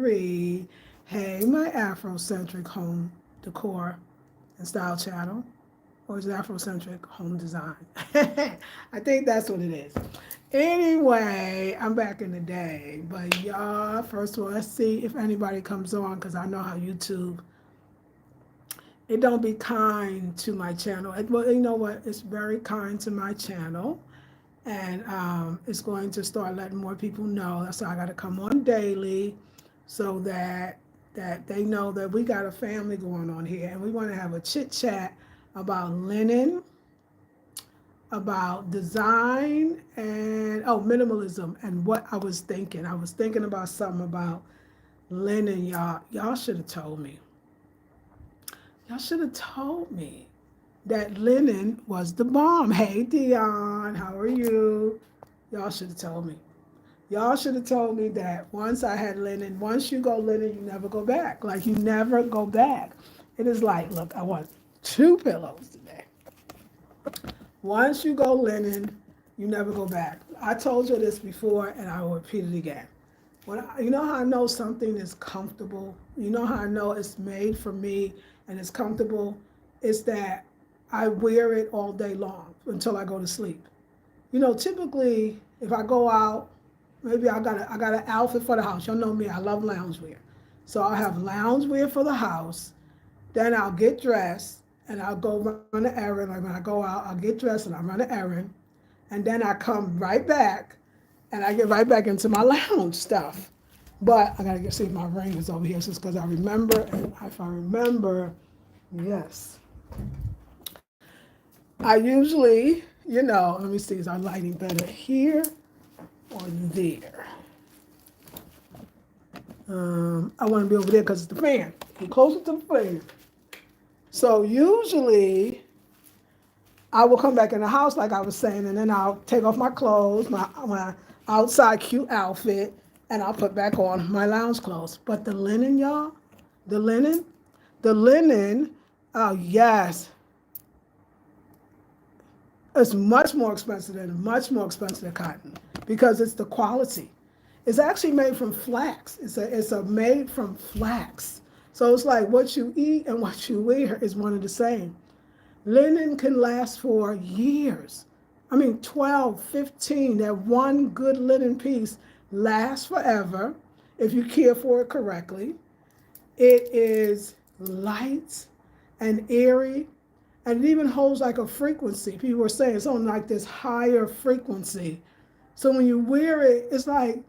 3. Hey, my Afrocentric home decor and style channel. Or is it Afrocentric home design? I think that's what it is. Anyway, I'm back in the day. But y'all, first of all, let's see if anybody comes on because I know how YouTube, it don't be kind to my channel. Well, you know what? It's very kind to my channel. And it's going to start letting more people know. That's why I got to come on daily so that they know that we got a family going on here. And we want to have a chit chat about linen, about design, and minimalism. And what I was thinking about something about linen. Y'all should have told me. Y'all should have told me that linen was the bomb. Hey Dion, how are you? Y'all should have told me. Y'all should have told me that once I had linen, once you go linen, you never go back. Like you never go back. It is like, look, I want 2 pillows today. Once you go linen, you never go back. I told you this before and I will repeat it again. You know how I know something is comfortable? You know how I know it's made for me and it's comfortable? It's that I wear it all day long until I go to sleep. You know, typically if I go out, maybe I got an outfit for the house. Y'all know me, I love loungewear. So I'll have loungewear for the house, then I'll get dressed and I'll go run an errand. Like when I go out, I'll get dressed and I'll run an errand. And then I come right back and I get right back into my lounge stuff. But I gotta see if my ring is over here, just because I remember, and if I remember, yes. I usually, let me see, is our lighting better here or there? I want to be over there because it's the fan. Get closer to the fan. So usually, I will come back in the house like I was saying, and then I'll take off my clothes, my outside cute outfit, and I'll put back on my lounge clothes. But the linen, y'all, the linen, oh yes, it's much more expensive than cotton because it's the quality. It's actually made from flax. It's made from flax. So it's like what you eat and what you wear is one and the same. Linen can last for years. I mean, 12, 15, that one good linen piece lasts forever if you care for it correctly. It is light and airy, and it even holds like a frequency. People were saying it's on like this higher frequency. So when you wear it, it's like,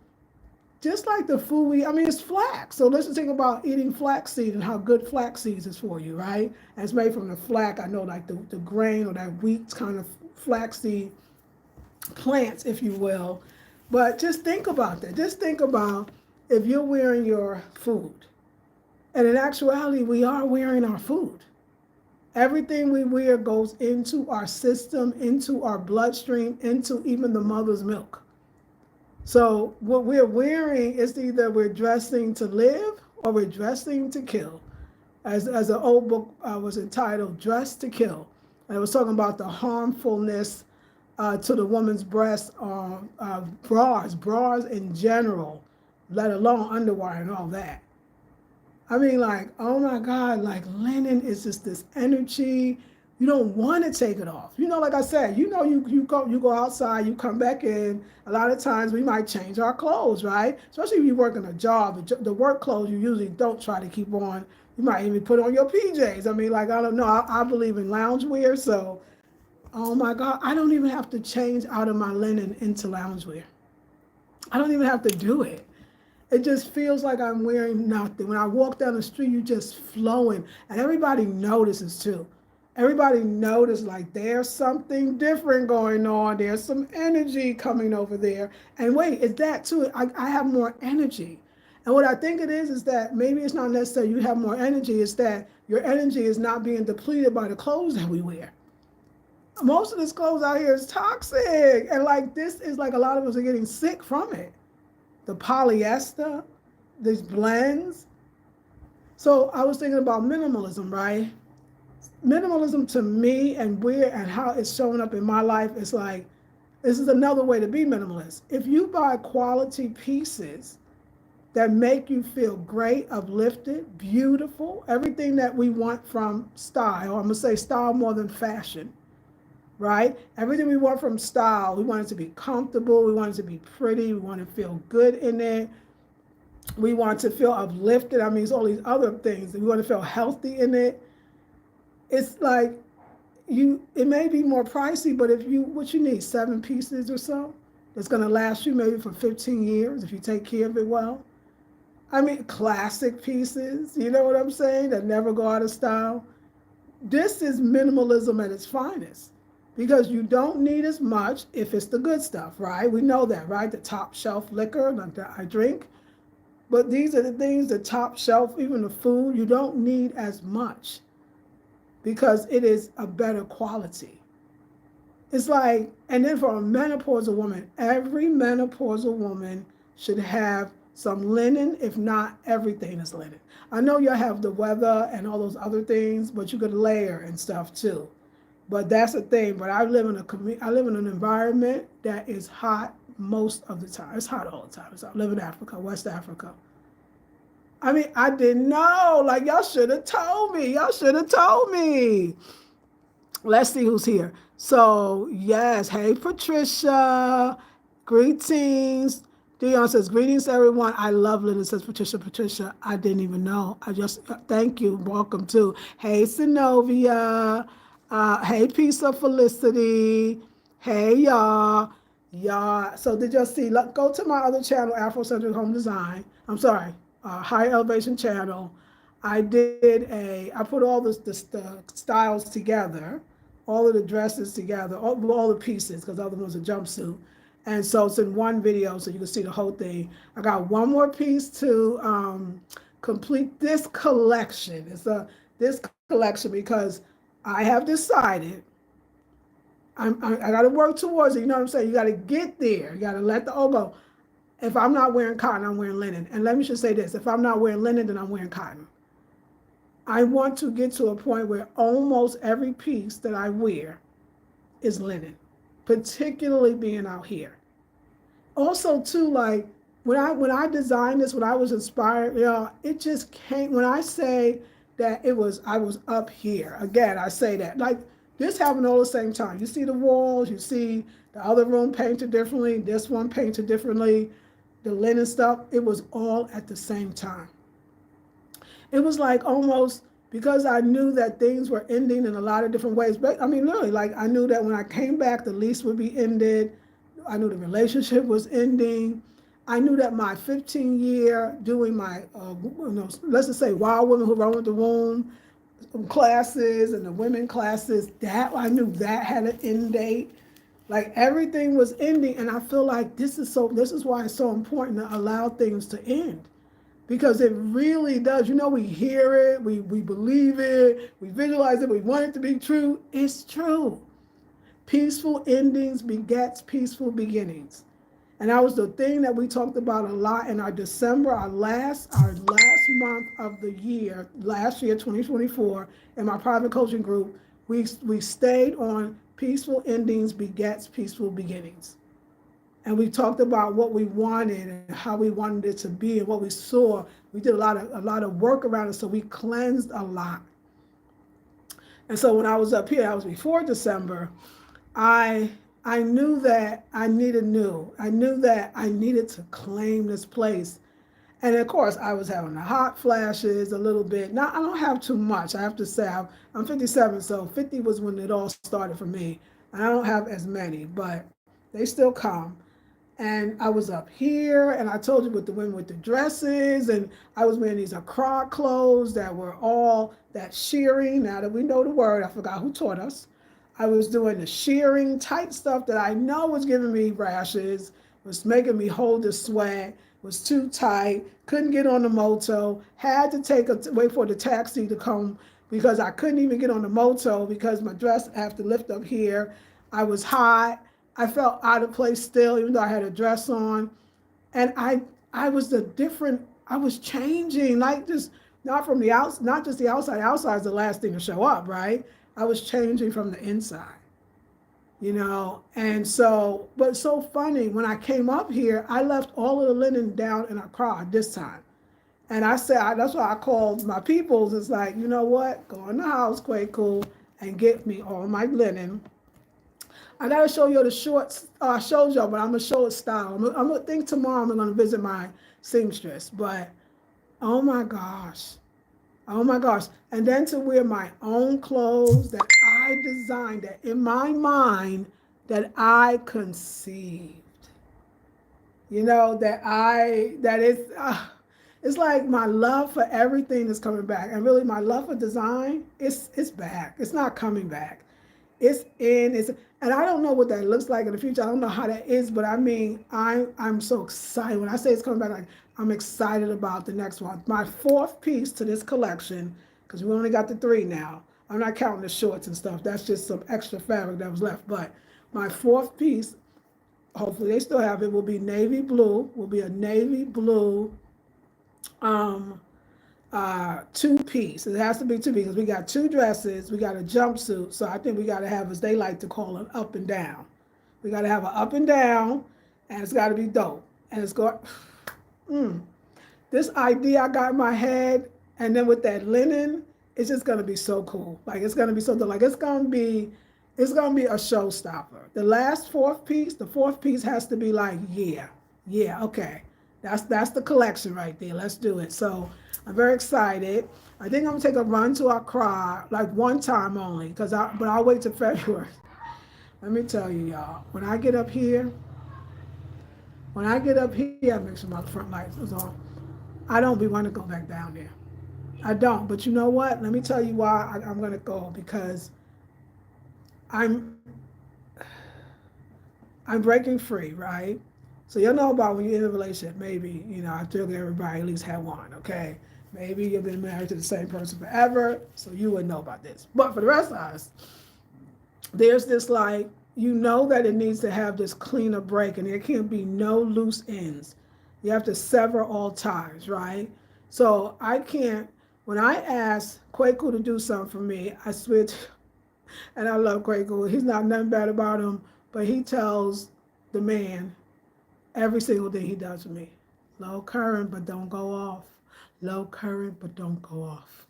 just like the food it's flax. So let's just think about eating flaxseed and how good flaxseed is for you, right? And it's made from the flax, I know, like the grain or that wheat kind of flaxseed plants, if you will. But just think about that. Just think about if you're wearing your food. And in actuality, we are wearing our food. Everything we wear goes into our system, into our bloodstream, into even the mother's milk. So what we're wearing is either we're dressing to live or we're dressing to kill. As an old book was entitled, Dress to Kill. And it was talking about the harmfulness to the woman's breast, bras in general, let alone underwear and all that. I mean, like, oh my God, like linen is just this energy. You don't want to take it off. Like I said, you go outside, you come back in. A lot of times we might change our clothes, right? Especially if you're working a job, the work clothes you usually don't try to keep on. You might even put on your PJs. I mean, like, I don't know. I believe in loungewear, so, oh my God, I don't even have to change out of my linen into loungewear. I don't even have to do it. It just feels like I'm wearing nothing. When I walk down the street, you're just flowing. And everybody notices too. Everybody notices like there's something different going on. There's some energy coming over there. And wait, it's that too. I have more energy. And what I think it is that maybe it's not necessarily you have more energy. It's that your energy is not being depleted by the clothes that we wear. Most of this clothes out here is toxic. And like this is like a lot of us are getting sick from it. The polyester, these blends. So I was thinking about minimalism, right? Minimalism to me and how it's showing up in my life is like, this is another way to be minimalist. If you buy quality pieces, that make you feel great, uplifted, beautiful, everything that we want from style. I'm gonna say style more than fashion, right? Everything we want from style, we want it to be comfortable, we want it to be pretty, we want to feel good in it, we want to feel uplifted. I mean, it's all these other things. We want to feel healthy in it. It's like it may be more pricey, but what you need, 7 pieces or so, that's going to last you maybe for 15 years if you take care of it well. I mean, classic pieces, you know what I'm saying, that never go out of style. This is minimalism at its finest, because you don't need as much if it's the good stuff, right? We know that, right? The top shelf liquor that I drink. But these are the things, the top shelf, even the food, you don't need as much because it is a better quality. It's like, and then for a menopausal woman, every menopausal woman should have some linen, if not everything is linen. I know you have the weather and all those other things, but you could layer and stuff too. But that's the thing. But I live in an environment that is hot most of the time. It's hot all the time. So I live in Africa, West Africa. I mean, I didn't know. Like, y'all should have told me. Y'all should have told me. Let's see who's here. So, yes. Hey, Patricia. Greetings. Dion says, greetings, everyone. I love linen, says Patricia. Patricia, I didn't even know. Thank you. Welcome to. Hey, Synovia. Hey, Peace of Felicity. Hey, y'all. Y'all. So, did y'all see? Go to my other channel, Afrocentric Home Design. I'm sorry. High Elevation channel. I put all the styles together, all of the dresses together, all the pieces, because the other one's a jumpsuit. And so it's in one video, so you can see the whole thing. I got one more piece to complete this collection. This collection, because I have decided I got to work towards it. You know what I'm saying? You got to get there. You got to let the go. If I'm not wearing cotton, I'm wearing linen. And let me just say this. If I'm not wearing linen, then I'm wearing cotton. I want to get to a point where almost every piece that I wear is linen, particularly being out here. Also, too, like, when I designed this, when I was inspired, it just came. When I say that I was up here, again, I say that. Like, this happened all at the same time. You see the walls, you see the other room painted differently, this one painted differently, the linen stuff, it was all at the same time. It was like almost, because I knew that things were ending in a lot of different ways. But I mean, literally, like, I knew that when I came back, the lease would be ended. I knew the relationship was ending. I knew that my 15-year doing my, let's just say Wild Women Who Run with the Womb classes and the women classes, that I knew that had an end date. Like, everything was ending, and I feel like this is why it's so important to allow things to end, because it really does. We hear it, we believe it, we visualize it, we want it to be true. It's true. Peaceful endings begets peaceful beginnings. And that was the thing that we talked about a lot in our December, our last month of the year, last year, 2024, in my private coaching group. We stayed on peaceful endings begets peaceful beginnings. And we talked about what we wanted and how we wanted it to be and what we saw. We did a lot of work around it, so we cleansed a lot. And so when I was up here, that was before December, I knew that I needed new. I knew that I needed to claim this place. And of course, I was having the hot flashes a little bit. Now, I don't have too much. I have to say, I'm 57, so 50 was when it all started for me. And I don't have as many, but they still come. And I was up here, and I told you, with the women with the dresses, and I was wearing these Accra clothes that were all that shearing. Now that we know the word, I forgot who taught us. I was doing the shearing tight stuff that I know was giving me rashes, was making me hold the sweat, was too tight, couldn't get on the moto, had to wait for the taxi to come because I couldn't even get on the moto because my dress, I have to lift up here. I was hot. I felt out of place still, even though I had a dress on. And I was changing, like, just not from the outside, not just the outside. Outside is the last thing to show up, right? I was changing from the inside. you know. And so, but so funny, when I came up here, I left all of the linen down in our car this time. And I said, that's why I called my peoples. It's like, you know what? Go in the house, Quay Cool, and get me all my linen. I gotta show you the shorts. I showed y'all, but I'm gonna show it style. I'm gonna think tomorrow I'm gonna visit my seamstress. But oh my gosh, oh my gosh! And then to wear my own clothes that I designed, that in my mind that I conceived. You know that is. It's like my love for everything is coming back, and really my love for design, it's back. It's not coming back. And I don't know what that looks like in the future. I don't know how that is, but I mean, I'm so excited when I say it's coming back. Like I'm excited about the next one. My fourth piece to this collection, because we only got the three now. I'm not counting the shorts and stuff. That's just some extra fabric that was left. But my fourth piece, hopefully they still have it, will be navy blue. Will be a navy blue um, two piece. It has to be two because we got two dresses, we got a jumpsuit. So I think we got to have, as they like to call it, up and down. We got to have an up and down, and it's got to be dope. And it's got this idea I got in my head, and then with that linen, it's just gonna be so cool. Like it's gonna be so like it's gonna be a showstopper. The last fourth piece, the fourth piece has to be like, yeah, okay. That's the collection right there. Let's do it. So I'm very excited. I think I'm gonna take a run to Accra, like one time only, but I'll wait till February. Let me tell you, y'all, when I get up here, I make sure my front lights is on. I don't be wanting to go back down there. I don't. But you know what? Let me tell you why I'm gonna go, because I'm I'm breaking free, right? So you'll know about when you're in a relationship, maybe, I feel everybody at least had one, okay? Maybe you've been married to the same person forever, so you wouldn't know about this. But for the rest of us, there's this like, that it needs to have this cleaner break, and there can't be no loose ends. You have to sever all ties, right? So I can't, when I ask Kwaku to do something for me, I switch, and I love Kwaku. He's not nothing bad about him, but he tells the man every single thing he does for me. Low current, but don't go off. Low current, but don't go off.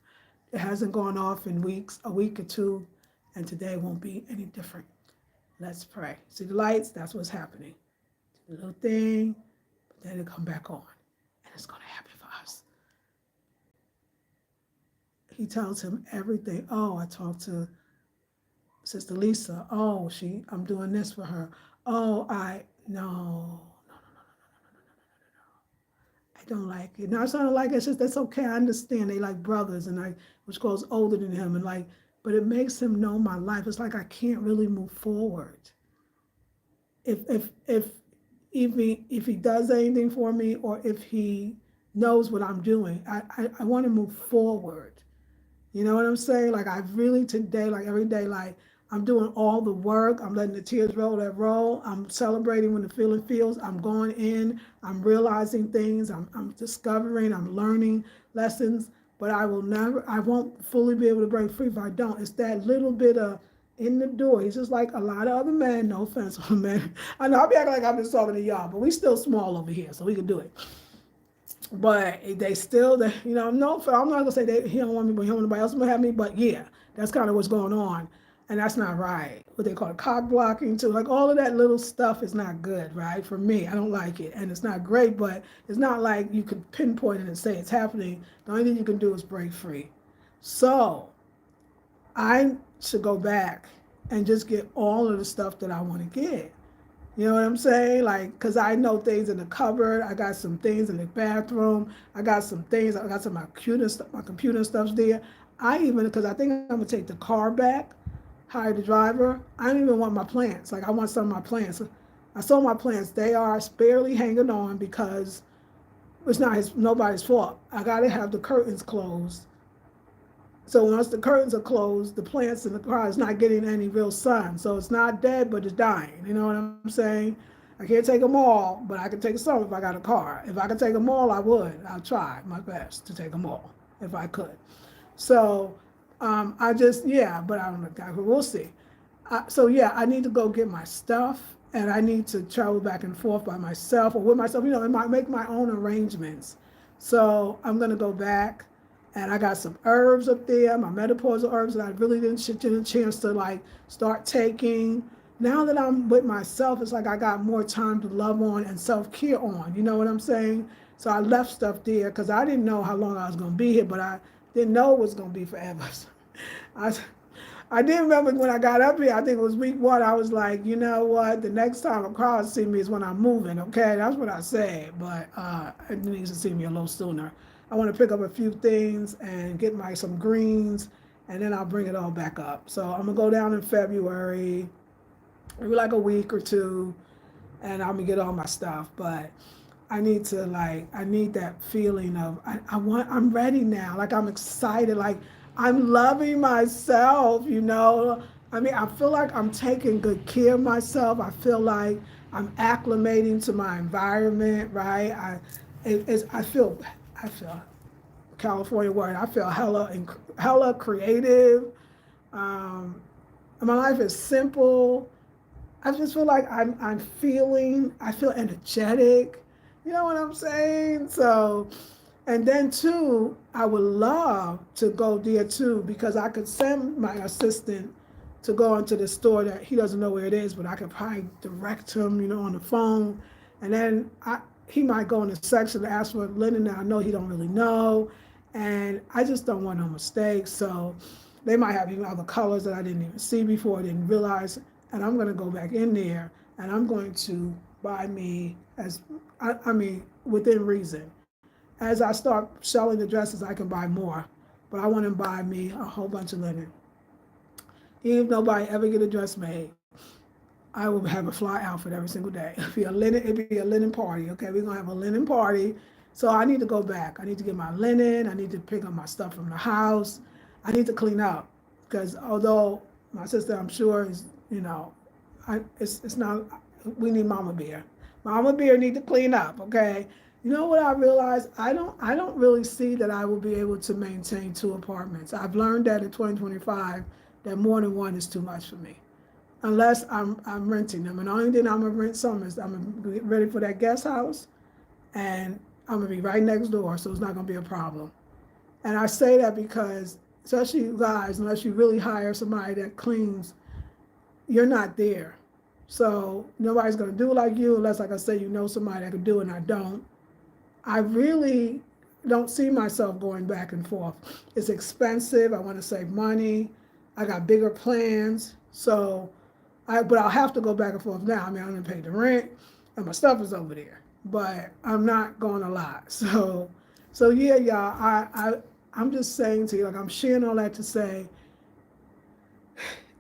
It hasn't gone off in weeks, a week or two, and today won't be any different. Let's pray. See the lights? That's what's happening. The little thing, but then it'll come back on. And it's going to happen for us. He tells him everything. Oh, I talked to Sister Lisa. Oh, I'm doing this for her. Oh, no. I don't like it. Now, it's not like it's just, that's okay. I understand they like brothers, and which goes older than him, and but it makes him know my life. It's like I can't really move forward. If he does anything for me, or if he knows what I'm doing, I want to move forward. You know what I'm saying? Like I really today, like every day, like I'm doing all the work. I'm letting the tears roll that roll. I'm celebrating when the feeling feels. I'm going in. I'm realizing things. I'm discovering. I'm learning lessons. But I won't fully be able to break free if I don't. It's that little bit of in the door. He's just like a lot of other men. No offense on men. I know I'll be acting like I'm just talking to y'all, but we still small over here, so we can do it. But they still, no, I'm not gonna say he don't want me, but he don't want nobody else to have me. But yeah, that's kind of what's going on. And that's not right. What they call it, cock blocking too. Like all of that little stuff is not good, right? For me, I don't like it. And it's not great, but it's not like you could pinpoint it and say it's happening. The only thing you can do is break free. So I should go back and just get all of the stuff that I want to get. You know what I'm saying? Like, because I know things in the cupboard. I got some things in the bathroom. I got some things. I got some my computer stuff's there. Because I think I'm going to take the car back, hire the driver. I don't even want my plants. Like I want some of my plants. I sold my plants. They are barely hanging on because it's not nobody's fault. I gotta have the curtains closed. So once the curtains are closed, the plants in the car is not getting any real sun. So it's not dead, but it's dying. You know what I'm saying? I can't take them all, but I can take some if I got a car. If I could take them all, I would. I'll try my best to take them all if I could. So but I don't know. We'll see. So yeah, I need to go get my stuff, and I need to travel back and forth by myself or with myself. And make my own arrangements. So I'm gonna go back, and I got some herbs up there, my menopausal herbs that I really didn't get a chance to like start taking. Now that I'm with myself, it's like I got more time to love on and self care on. You know what I'm saying? So I left stuff there because I didn't know how long I was gonna be here, but I didn't know it was gonna be forever. I I did remember when I got up here, I think it was week 1, I was like, you know what, the next time a crowd see me is when I'm moving, okay? That's what I said, but it needs to see me a little sooner. I want to pick up a few things and get some greens, and then I'll bring it all back up. So I'm going to go down in February, maybe like a week or two, and I'm going to get all my stuff, but I need that feeling of I'm ready now. Like I'm excited. Like I'm loving myself, you know. I mean, I feel like I'm taking good care of myself. I feel like I'm acclimating to my environment, right? I feel California word. I feel hella creative. Um, my life is simple. I just feel like I feel energetic. You know what I'm saying? So, and then too, I would love to go there too because I could send my assistant to go into the store that he doesn't know where it is, but I could probably direct him, you know, on the phone. And then he might go in the section to ask for linen that I know he don't really know. And I just don't want no mistakes. So they might have even other colors that I didn't even see before, didn't realize. And I'm going to go back in there and I'm going to buy me within reason. As I start selling the dresses, I can buy more, but I want to buy me a whole bunch of linen. Even if nobody ever get a dress made, I will have a fly outfit every single day. It'd be a linen party. Okay, we're gonna have a linen party. So I need to go back. I need to get my linen. I need to pick up my stuff from the house. I need to clean up because although my sister, I'm sure, is it's not. We need Mama Bear. Mama Bear need to clean up. Okay. You know what I realized? I don't really see that I will be able to maintain 2 apartments. I've learned that in 2025 that more than one is too much for me. Unless I'm renting them. And the only thing I'm gonna rent some is I'm gonna get ready for that guest house and I'm gonna be right next door, so it's not gonna be a problem. And I say that because especially you guys, unless you really hire somebody that cleans, you're not there. So nobody's gonna do it like you unless, like I say, you know somebody that can do it and I don't. I really don't see myself going back and forth. It's expensive. I want to save money. I got bigger plans. But I'll have to go back and forth now. I mean, I'm gonna pay the rent and my stuff is over there, but I'm not going a lot. So yeah, y'all, I'm just saying to you, like I'm sharing all that to say,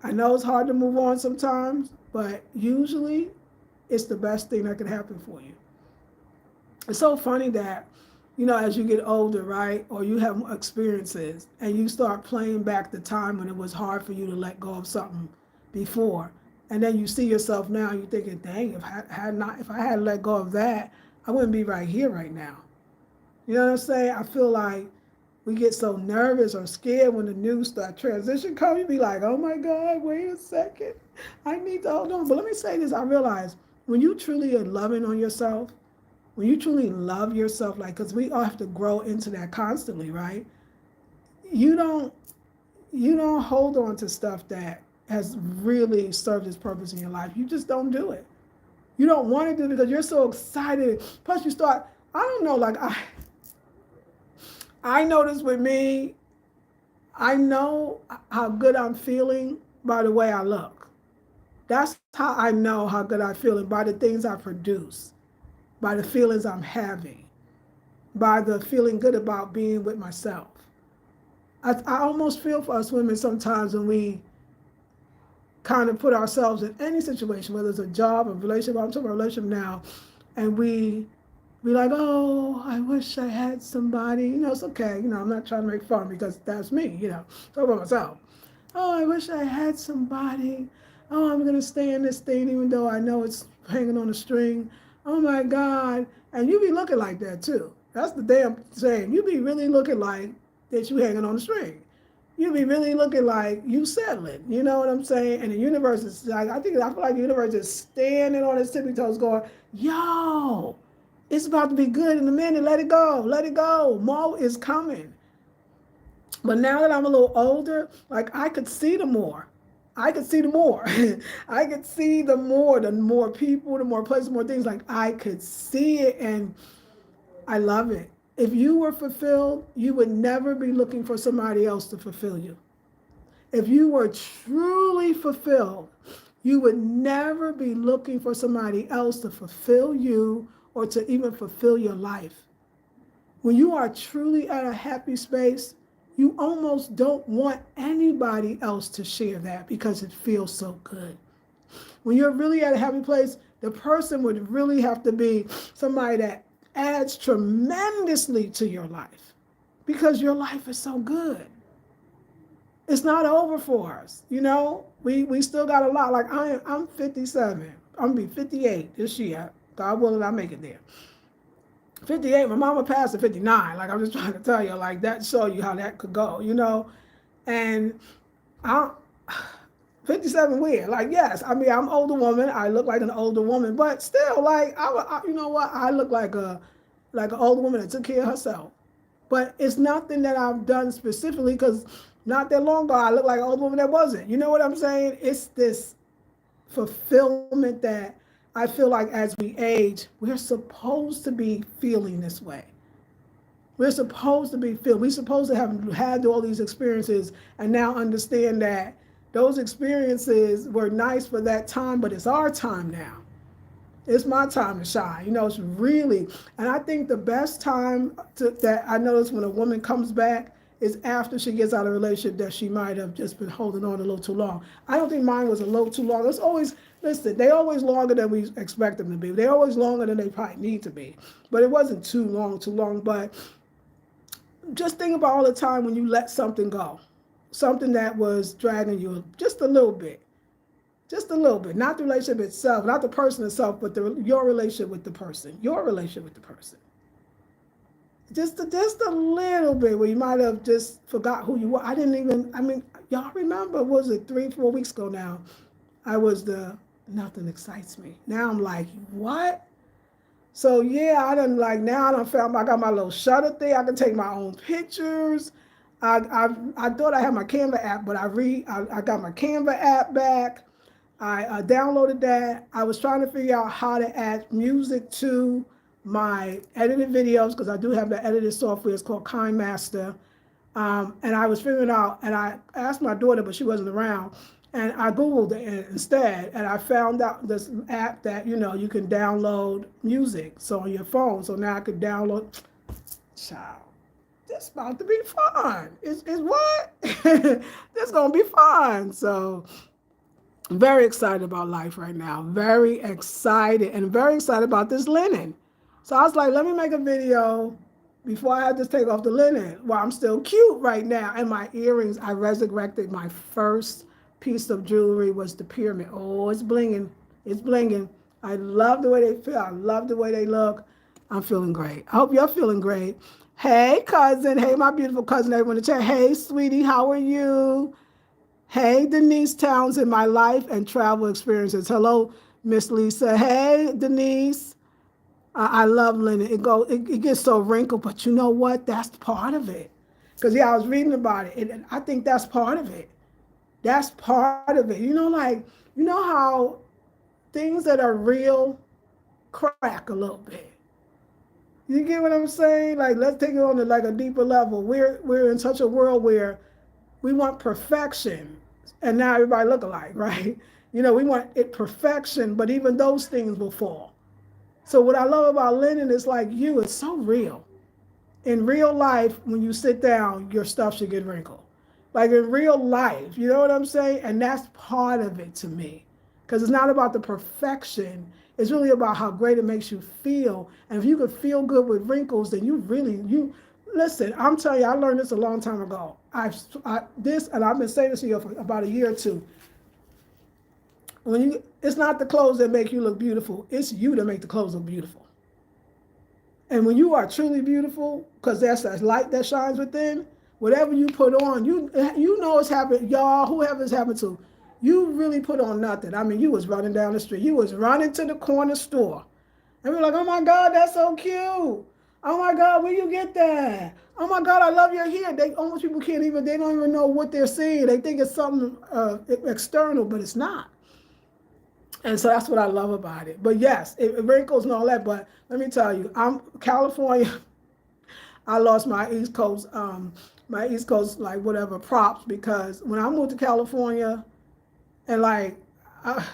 I know it's hard to move on sometimes, but usually it's the best thing that could happen for you. It's so funny that, as you get older, right, or you have experiences and you start playing back the time when it was hard for you to let go of something before. And then you see yourself now, you're thinking, dang, if I had let go of that, I wouldn't be right here right now. You know what I'm saying? I feel like we get so nervous or scared when the new transition comes. You be like, oh my God, wait a second. I need to hold on. But let me say this, I realize when you truly are loving on yourself, when you truly love yourself, like, because we all have to grow into that constantly, right? You don't hold on to stuff that has really served its purpose in your life. You just don't do it. You don't want to do it because you're so excited. Plus you start, I don't know, like I notice with me, I know how good I'm feeling by the way I look. That's how I know how good I'm feeling, by the things I produce, by the feelings I'm having, by the feeling good about being with myself. I almost feel for us women sometimes when we kind of put ourselves in any situation, whether it's a job, a relationship, I'm talking about a relationship now, and we be like, oh, I wish I had somebody. It's okay. I'm not trying to make fun because that's me, talk about myself. Oh, I wish I had somebody. Oh, I'm going to stay in this thing even though I know it's hanging on a string. Oh my God. And you be looking like that too. That's the damn saying. You be really looking like that you hanging on a string. you'd be really looking like you settling. You know what I'm saying? And the universe is like, I feel like the universe is standing on its tippy toes going, yo, it's about to be good in a minute. Let it go. Let it go. More is coming. But now that I'm a little older, like I could see the more. I could see the more. I could see the more people, the more places, more things. Like I could see it, and I love it. If you were fulfilled, you would never be looking for somebody else to fulfill you. If you were truly fulfilled, you would never be looking for somebody else to fulfill you or to even fulfill your life. When you are truly at a happy space, you almost don't want anybody else to share that because it feels so good. When you're really at a happy place, the person would really have to be somebody that adds tremendously to your life because your life is so good. It's not over for us, you know. We still got a lot. Like I'm 57. I'm gonna be 58 this year. God willing, I make it there. 58. My mama passed at 59. Like I'm just trying to tell you, like that show you how that could go, you know. And I'm 57 weird. Like yes, I mean I'm an older woman. I look like an older woman, but still, like you know what? I look like an older woman that took care of herself. But it's nothing that I've done specifically because not that long ago I looked like an old woman that wasn't. You know what I'm saying? It's this fulfillment that I feel like as we age, we're supposed to be feeling this way. We're supposed to be feeling. We're supposed to have had all these experiences and now understand that those experiences were nice for that time, but it's our time now. It's my time to shine. You know, it's really, and I think the best time that I notice when a woman comes back is after she gets out of a relationship that she might have just been holding on a little too long. I don't think mine was a little too long. It's always, listen, they always longer than we expect them to be. They're always longer than they probably need to be. But it wasn't too long. But just think about all the time when you let something go. Something that was dragging you just a little bit. Just a little bit, not the relationship itself, not the person itself, but your relationship with the person, your relationship with the person. Just a little bit where you might have just forgot who you were. I mean, y'all remember, was it 3-4 weeks ago now? I was nothing excites me. Now I'm like, what? So yeah, I got my little shutter thing. I can take my own pictures. I thought I had my Canva app, but I got my Canva app back. I downloaded that. I was trying to figure out how to add music to my edited videos because I do have the edited software. It's called KindMaster. And I was figuring out, and I asked my daughter, but she wasn't around. And I Googled it instead, and I found out this app that, you know, you can download music. So on your phone. So now I could download. Child, this about to be fun. It's what? This going to be fun. So I'm very excited about life right now. Very excited, and very excited about this linen. So I was like, let me make a video before I had to take off the linen. Well, I'm still cute right now. And my earrings, I resurrected my first piece of jewelry was the pyramid. Oh, it's blinging. It's blinging. I love the way they feel. I love the way they look. I'm feeling great. I hope you're feeling great. Hey, cousin. Hey, my beautiful cousin. Everyone in the chat. Hey, sweetie. How are you? Hey, Denise Towns in my life and travel experiences. Hello, Miss Lisa. Hey, Denise. I love linen. It gets so wrinkled, but you know what? That's part of it. Because, yeah, I was reading about it, and I think that's part of it. That's part of it. You know how things that are real crack a little bit. You get what I'm saying? Like, let's take it on to like a deeper level. We're in such a world where we want perfection, and now everybody look alike, right? You know, we want it perfection, but even those things will fall. So what I love about linen is like it's so real. In real life, when you sit down, your stuff should get wrinkled. Like in real life, you know what I'm saying? And that's part of it to me. Because it's not about the perfection. It's really about how great it makes you feel. And if you could feel good with wrinkles, then listen, I'm telling you, I learned this a long time ago. And I've been saying this to you for about a year or two. It's not the clothes that make you look beautiful. It's you that make the clothes look beautiful. And when you are truly beautiful, because that's that light that shines within, Whatever you put on, you know it's happened, y'all. Whoever's happened to, you really put on nothing. I mean, you was running down the street. You was running to the corner store, and we're like, "Oh my God, that's so cute! Oh my God, where you get that? Oh my God, I love your hair." They almost people can't even. They don't even know what they're seeing. They think it's something external, but it's not. And so that's what I love about it. But yes, it wrinkles and all that. But let me tell you, I'm California. I lost my East Coast like whatever props because when I moved to California, and like, I,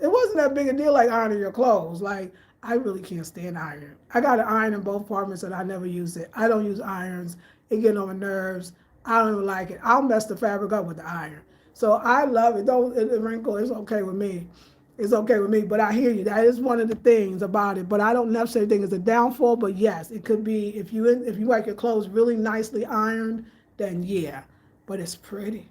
it wasn't that big a deal like ironing your clothes. Like I really can't stand iron. I got an iron in both apartments and I never use it. I don't use irons. It gets on my nerves. I don't even like it. I'll mess the fabric up with the iron. So I love it. Though the wrinkle is okay with me. It's okay with me, but I hear you. That is one of the things about it. But I don't necessarily think it's a downfall. But yes, it could be if you like your clothes really nicely ironed, then yeah. But it's pretty.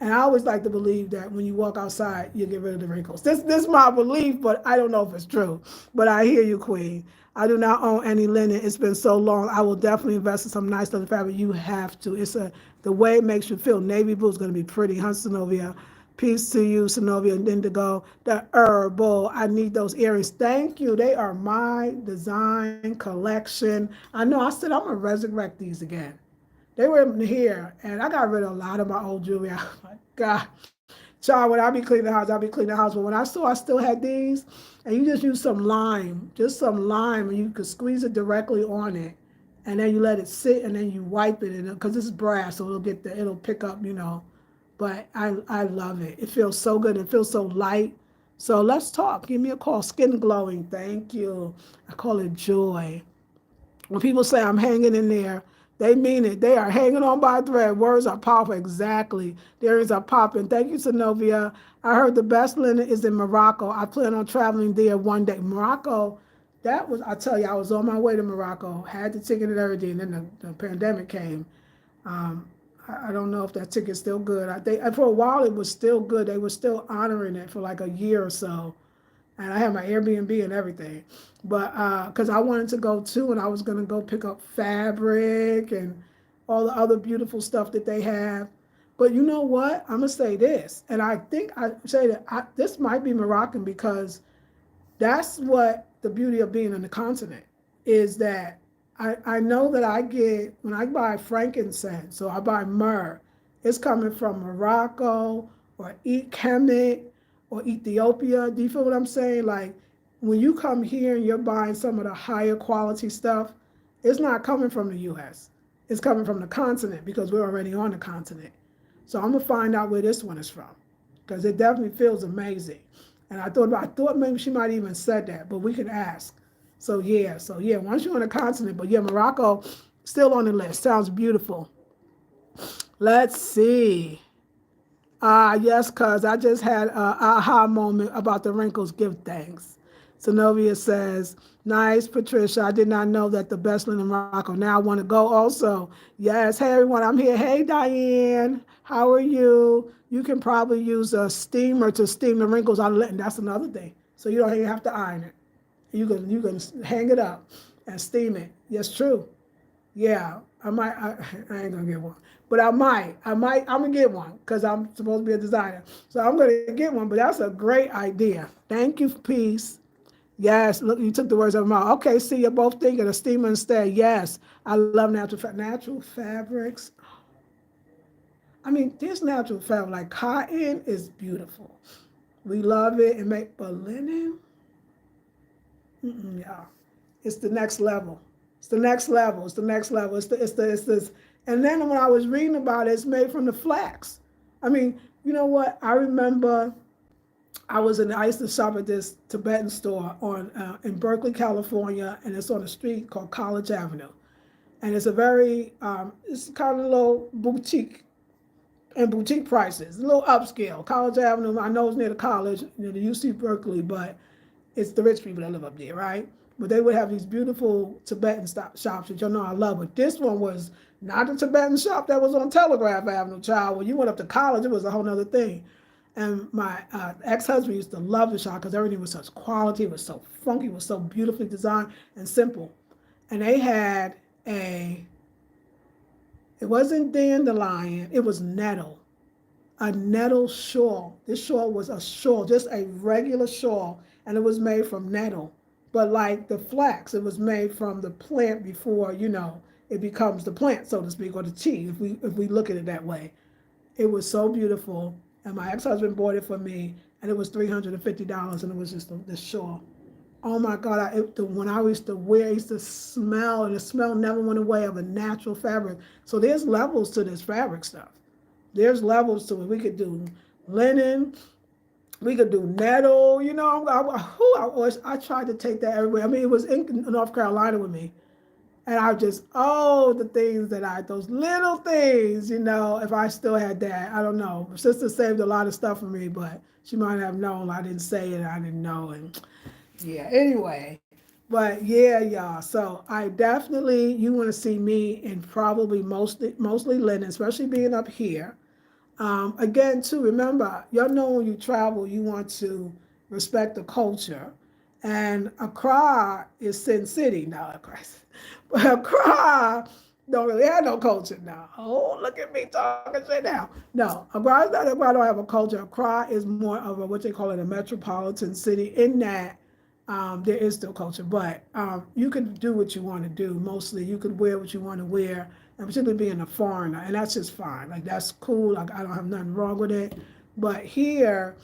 And I always like to believe that when you walk outside, you get rid of the wrinkles. This is my belief, but I don't know if it's true. But I hear you, Queen. I do not own any linen. It's been so long. I will definitely invest in some nice leather fabric. You have to. The way it makes you feel. Navy blue is going to be pretty, huh, Synovia? Peace to you, Synovia and Indigo. The herbal. I need those earrings. Thank you. They are my design collection. I know. I said I'm gonna resurrect these again. They were here, and I got rid of a lot of my old jewelry. Oh my God. Child, when I be cleaning the house, I'll be cleaning the house. But when I saw I still had these, and you just use some lime, and you could squeeze it directly on it, and then you let it sit, and then you wipe it, and because this is brass, so it'll pick up, you know. But I love it. It feels so good. It feels so light. So let's talk. Give me a call. Skin glowing. Thank you. I call it joy. When people say I'm hanging in there, they mean it. They are hanging on by a thread. Words are powerful. Exactly. There is a popping. Thank you, Synovia. I heard the best linen is in Morocco. I plan on traveling there one day. Morocco, I tell you, I was on my way to Morocco, had the ticket and everything, and then the pandemic came. Um, I don't know if that ticket's still good. I think for a while it was still good. They were still honoring it for like a year or so. And I had my Airbnb and everything. But because I wanted to go too, and I was going to go pick up fabric and all the other beautiful stuff that they have. But you know what? I'm going to say this. And I think I say that this might be Moroccan because that's what the beauty of being on the continent is that I know that I get, when I buy frankincense, so I buy myrrh, it's coming from Morocco or Kemet or Ethiopia. Do you feel what I'm saying? Like when you come here and you're buying some of the higher quality stuff, it's not coming from the US. It's coming from the continent because we're already on the continent. So I'm gonna find out where this one is from because it definitely feels amazing. And I thought maybe she might even said that, but we can ask. So yeah, once you're on the continent, but yeah, Morocco still on the list. Sounds beautiful. Let's see. Yes, cuz I just had an aha moment about the wrinkles. Give thanks. Zenobia says, nice, Patricia. I did not know that the best linen in Morocco. Now I want to go also. Yes, hey everyone, I'm here. Hey Diane, how are you? You can probably use a steamer to steam the wrinkles out of linen. That's another thing. So you don't even have to iron it. You can hang it up and steam it. Yes, true. Yeah, I ain't gonna get one, but I'm gonna get one because I'm supposed to be a designer. So I'm gonna get one, but that's a great idea. Thank you, Peace. Yes, look, you took the words out of my mouth. Okay, see, you're both thinking of steamer instead. Yes, I love natural fabrics. I mean, this natural fabric, like cotton is beautiful. We love it and but linen, yeah, it's the next level. It's the next level. It's the next level. It's this. And then when I was reading about it, it's made from the flax. I mean, you know what? I remember I used to shop at this Tibetan store in Berkeley, California, and it's on a street called College Avenue. And it's a very, it's kind of a little boutique and boutique prices, a little upscale. College Avenue, I know it's near the college, near the UC Berkeley, but it's the rich people that live up there, right? But they would have these beautiful Tibetan shops that y'all know I love. But this one was not the Tibetan shop that was on Telegraph Avenue, child. When you went up to college, it was a whole other thing. And my ex-husband used to love the shop because everything was such quality. It was so funky. It was so beautifully designed and simple. And they had it It wasn't dandelion, it was nettle, a nettle shawl. This shawl was a shawl, just a regular shawl, and it was made from nettle. But like the flax, it was made from the plant before, it becomes the plant, so to speak, or the tea, if we look at it that way. It was so beautiful, and my ex-husband bought it for me, and it was $350, and it was just this shawl. Oh my God! When I used to wear, it used to smell, and the smell never went away of a natural fabric. So there's levels to this fabric stuff. There's levels to it. We could do linen, we could do nettle. I tried to take that everywhere. I mean, it was in North Carolina with me, and I just, the things those little things, if I still had that, I don't know. My sister saved a lot of stuff for me, but she might have known I didn't say it, I didn't know, and yeah, anyway. But yeah, y'all. So I definitely, you want to see me in probably mostly linen, especially being up here. Again, too, remember, y'all know when you travel, you want to respect the culture. And Accra is Sin City now, of course. But Accra don't really have no culture now. Oh, look at me talking shit now. No, Accra don't have a culture. Accra is more of what they call it, a metropolitan city, in that there is still culture, but you can do what you want to do. Mostly, you could wear what you want to wear, and particularly being a foreigner, and that's just fine. Like, that's cool. Like, I don't have nothing wrong with it. But here,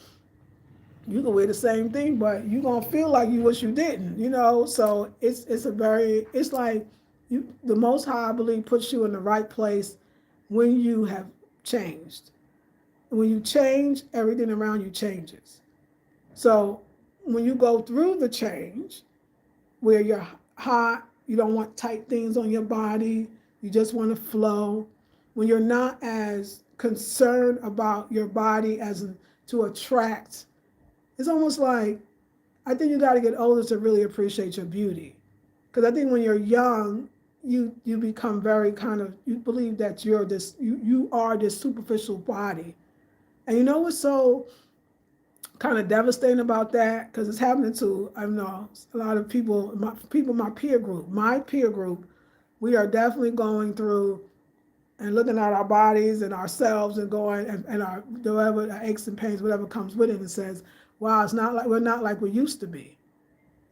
you can wear the same thing, but you're gonna feel like you wish you didn't. So it's like the Most High, I believe, puts you in the right place when you have changed. When you change, everything around you changes. So when you go through the change, where you're hot, you don't want tight things on your body, you just want to flow. When you're not as concerned about your body as to attract, it's almost like, I think you got to get older to really appreciate your beauty. Because I think when you're young, you become very kind of, you believe that you are this superficial body. And you know what's so kind of devastating about that, because it's happening to, I know, a lot of people, my peer group, we are definitely going through and looking at our bodies and ourselves and going and our whatever aches and pains, whatever comes with it, and says, wow, we're not like we used to be.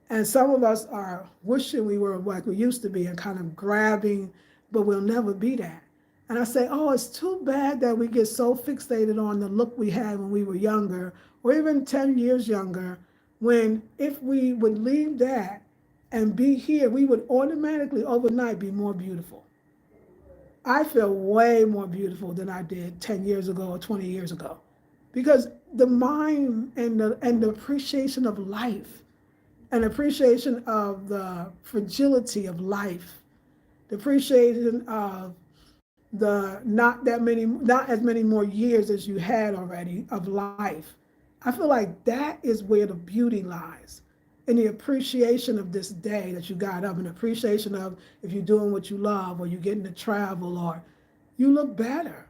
And some of us are wishing we were like we used to be and kind of grabbing, but we'll never be that. And I say, oh, it's too bad that we get so fixated on the look we had when we were younger, or even 10 years younger, when if we would leave that and be here, we would automatically overnight be more beautiful. I feel way more beautiful than I did 10 years ago or 20 years ago, because the mind and the appreciation of life and appreciation of the fragility of life, the appreciation of the not as many more years as you had already of life. I feel like that is where the beauty lies, in the appreciation of this day that you got up, and appreciation of if you're doing what you love, or you're getting to travel, or you look better.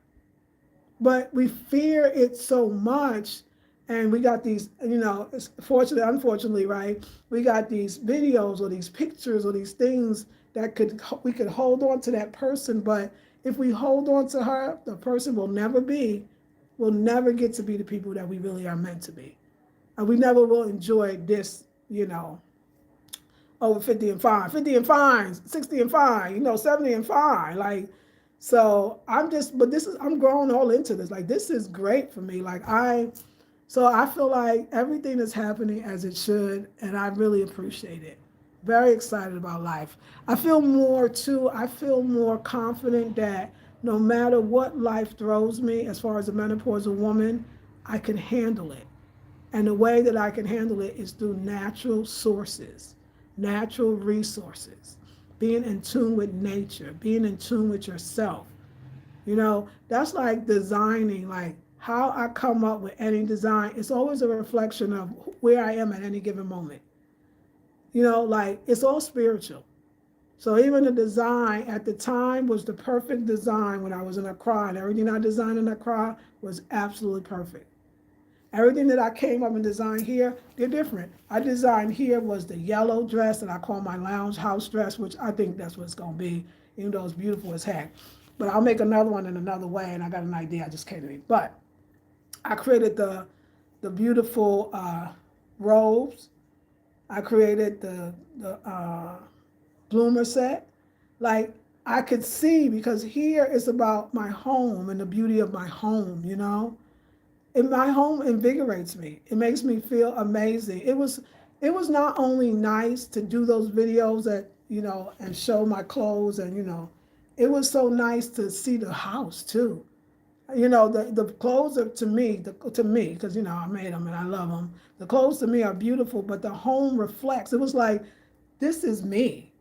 But we fear it so much, and we got these, unfortunately, right? We got these videos or these pictures or these things that we could hold on to that person, but if we hold on to her, the person will never get to be the people that we really are meant to be. And we never will enjoy this, over 50 and fine, 50 and fine, 60 and fine, 70 and fine. Like, so I'm growing all into this. Like, this is great for me. So I feel like everything is happening as it should, and I really appreciate it. Very excited about life. I feel more confident that no matter what life throws me, as far as a menopausal woman, I can handle it. And the way that I can handle it is through natural sources, natural resources, being in tune with nature, being in tune with yourself. That's like designing, like how I come up with any design. It's always a reflection of where I am at any given moment. Like, it's all spiritual. So even the design at the time was the perfect design when I was in Accra, and everything I designed in Accra was absolutely perfect. Everything that I came up and designed here, they're different. I designed here was the yellow dress that I call my lounge house dress, which I think that's what it's going to be, even though it's beautiful as heck. but I'll make another one in another way, and I got an idea. I just can't read. But I created the beautiful robes. I created the bloomer set. Like I could see because here is about my home and the beauty of my home, you know. And my home invigorates me. It makes me feel amazing. It was not only nice to do those videos that, you know, and show my clothes and, you know, it was so nice to see the house too. You know, the clothes are to me, because, you know, I made them and I love them. The clothes to me are beautiful, but the home reflects. It was like, this is me.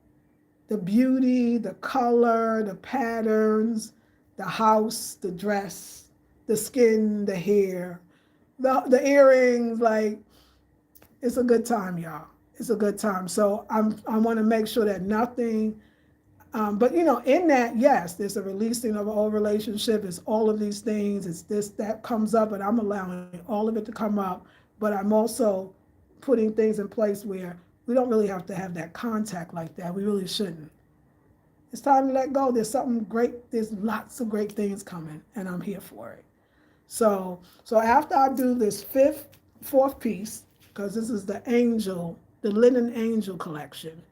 The beauty, the color, the patterns, the house, the dress, the skin, the hair, the earrings. Like, it's a good time, y'all. It's a good time. So I want to make sure that nothing. But you know, in that, yes, there's a releasing of an old relationship. It's all of these things. It's this that comes up, and I'm allowing all of it to come up. But I'm also putting things in place where we don't really have to have that contact like that. We really shouldn't. It's time to let go. There's something great. There's lots of great things coming, and I'm here for it. So after I do this fourth piece, because this is the linen angel collection.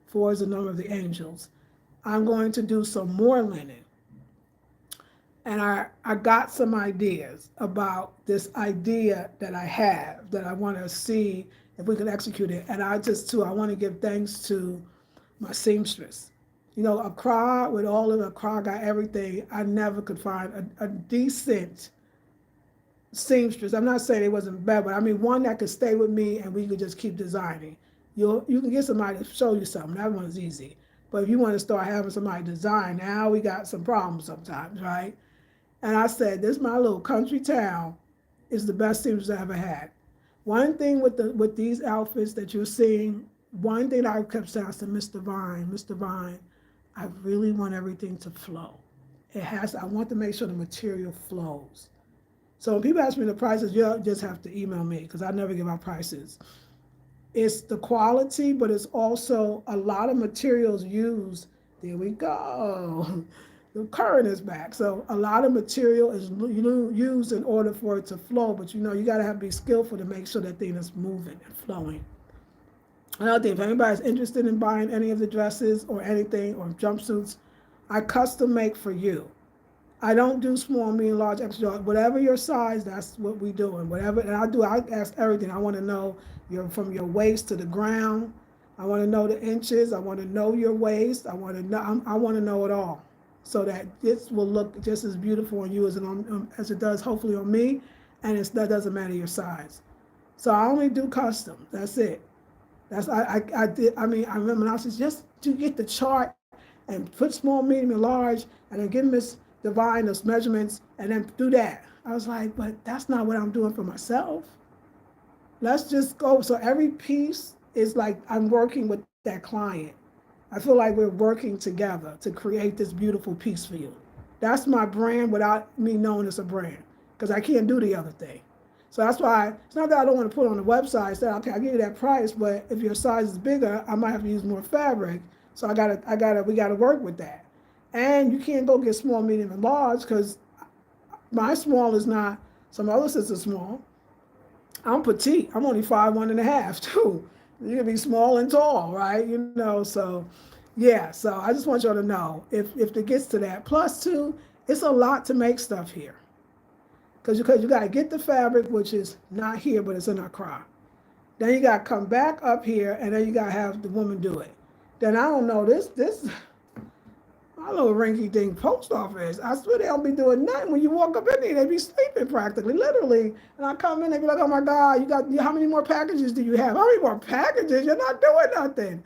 4 is the number of the angels. I'm going to do some more linen. And I got some ideas about this idea that I have that I want to see if we can execute it. And I want to give thanks to my seamstress. You know, Accra, with all of Accra got everything, I never could find a decent seamstress. I'm not saying it wasn't bad, but I mean one that could stay with me and we could just keep designing. You can get somebody to show you something. That one's easy. But if you want to start having somebody design, now we got some problems sometimes, right? And I said, this my little country town is the best seamstress I ever had. One thing with these outfits that you're seeing, one thing I kept saying, I said, Mr. Vine, I really want everything to flow. I want to make sure the material flows. So when people ask me the prices, you'll just have to email me because I never give out prices. It's the quality, but it's also a lot of materials used. There we go. The current is back. So a lot of material is used in order for it to flow, but you know, you got to be skillful to make sure that thing is moving and flowing. Another thing, if anybody's interested in buying any of the dresses or anything or jumpsuits, I custom make for you. I don't do small, medium, large, extra large. Whatever your size, that's what we do. And whatever, and I ask everything. I want to know from your waist to the ground. I want to know the inches. I want to know your waist. I want to know it all, so that this will look just as beautiful on you as it does hopefully on me, and that doesn't matter your size. So I only do custom. That's it. I did. I mean, I remember when I was just to get the chart and put small, medium, and large, and then give Miss Divine those measurements, and then do that. I was like, but that's not what I'm doing for myself. Let's just go. So every piece is like I'm working with that client. I feel like we're working together to create this beautiful piece for you. That's my brand without me knowing it's a brand, because I can't do the other thing. So that's why it's not that I don't want to put it on the website. It's that, okay, I'll give you that price, but if your size is bigger, I might have to use more fabric. So we gotta work with that. And you can't go get small, medium, and large, because my small is not some other sisters small. I'm petite. I'm only 5'1.5" too. You can be small and tall, right? You know, so yeah. So I just want y'all to know if it gets to that. Plus too, it's a lot to make stuff here, because you got to get the fabric, which is not here, but it's in Accra. Then you got to come back up here, and then you got to have the woman do it. Then I don't know this. My little rinky dink post office. I swear they don't be doing nothing. When you walk up in there, they be sleeping practically, literally. And I come in, they be like, "Oh my God, how many more packages do you have? How many more packages? You're not doing nothing."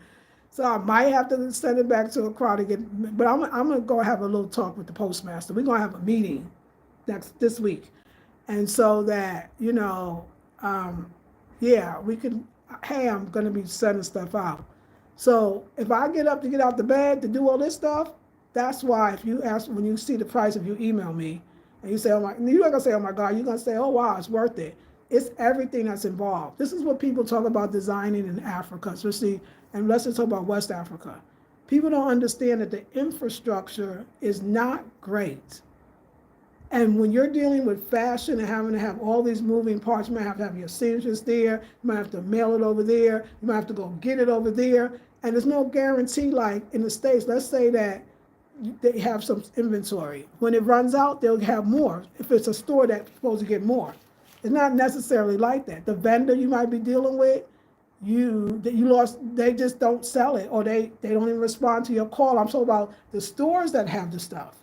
So I might have to send it back to a crowd to get. But I'm gonna go have a little talk with the postmaster. We're gonna have a meeting this week, and so that yeah, we can. Hey, I'm gonna be sending stuff out. So if I get up to get out the bed to do all this stuff. That's why when you see the price, if you email me and you say, oh my, you're not gonna say, oh my God, you're gonna say, oh wow, it's worth it. It's everything that's involved. This is what people talk about designing in Africa, especially, and let's just talk about West Africa. People don't understand that the infrastructure is not great. And when you're dealing with fashion and having to have all these moving parts, you might have to have your seamstress there, you might have to mail it over there, you might have to go get it over there. And there's no guarantee, like in the States, let's say that they have some inventory. When it runs out, they'll have more. If it's a store that's supposed to get more. It's not necessarily like that. The vendor you might be dealing with, they just don't sell it, or they don't even respond to your call. I'm talking about the stores that have the stuff.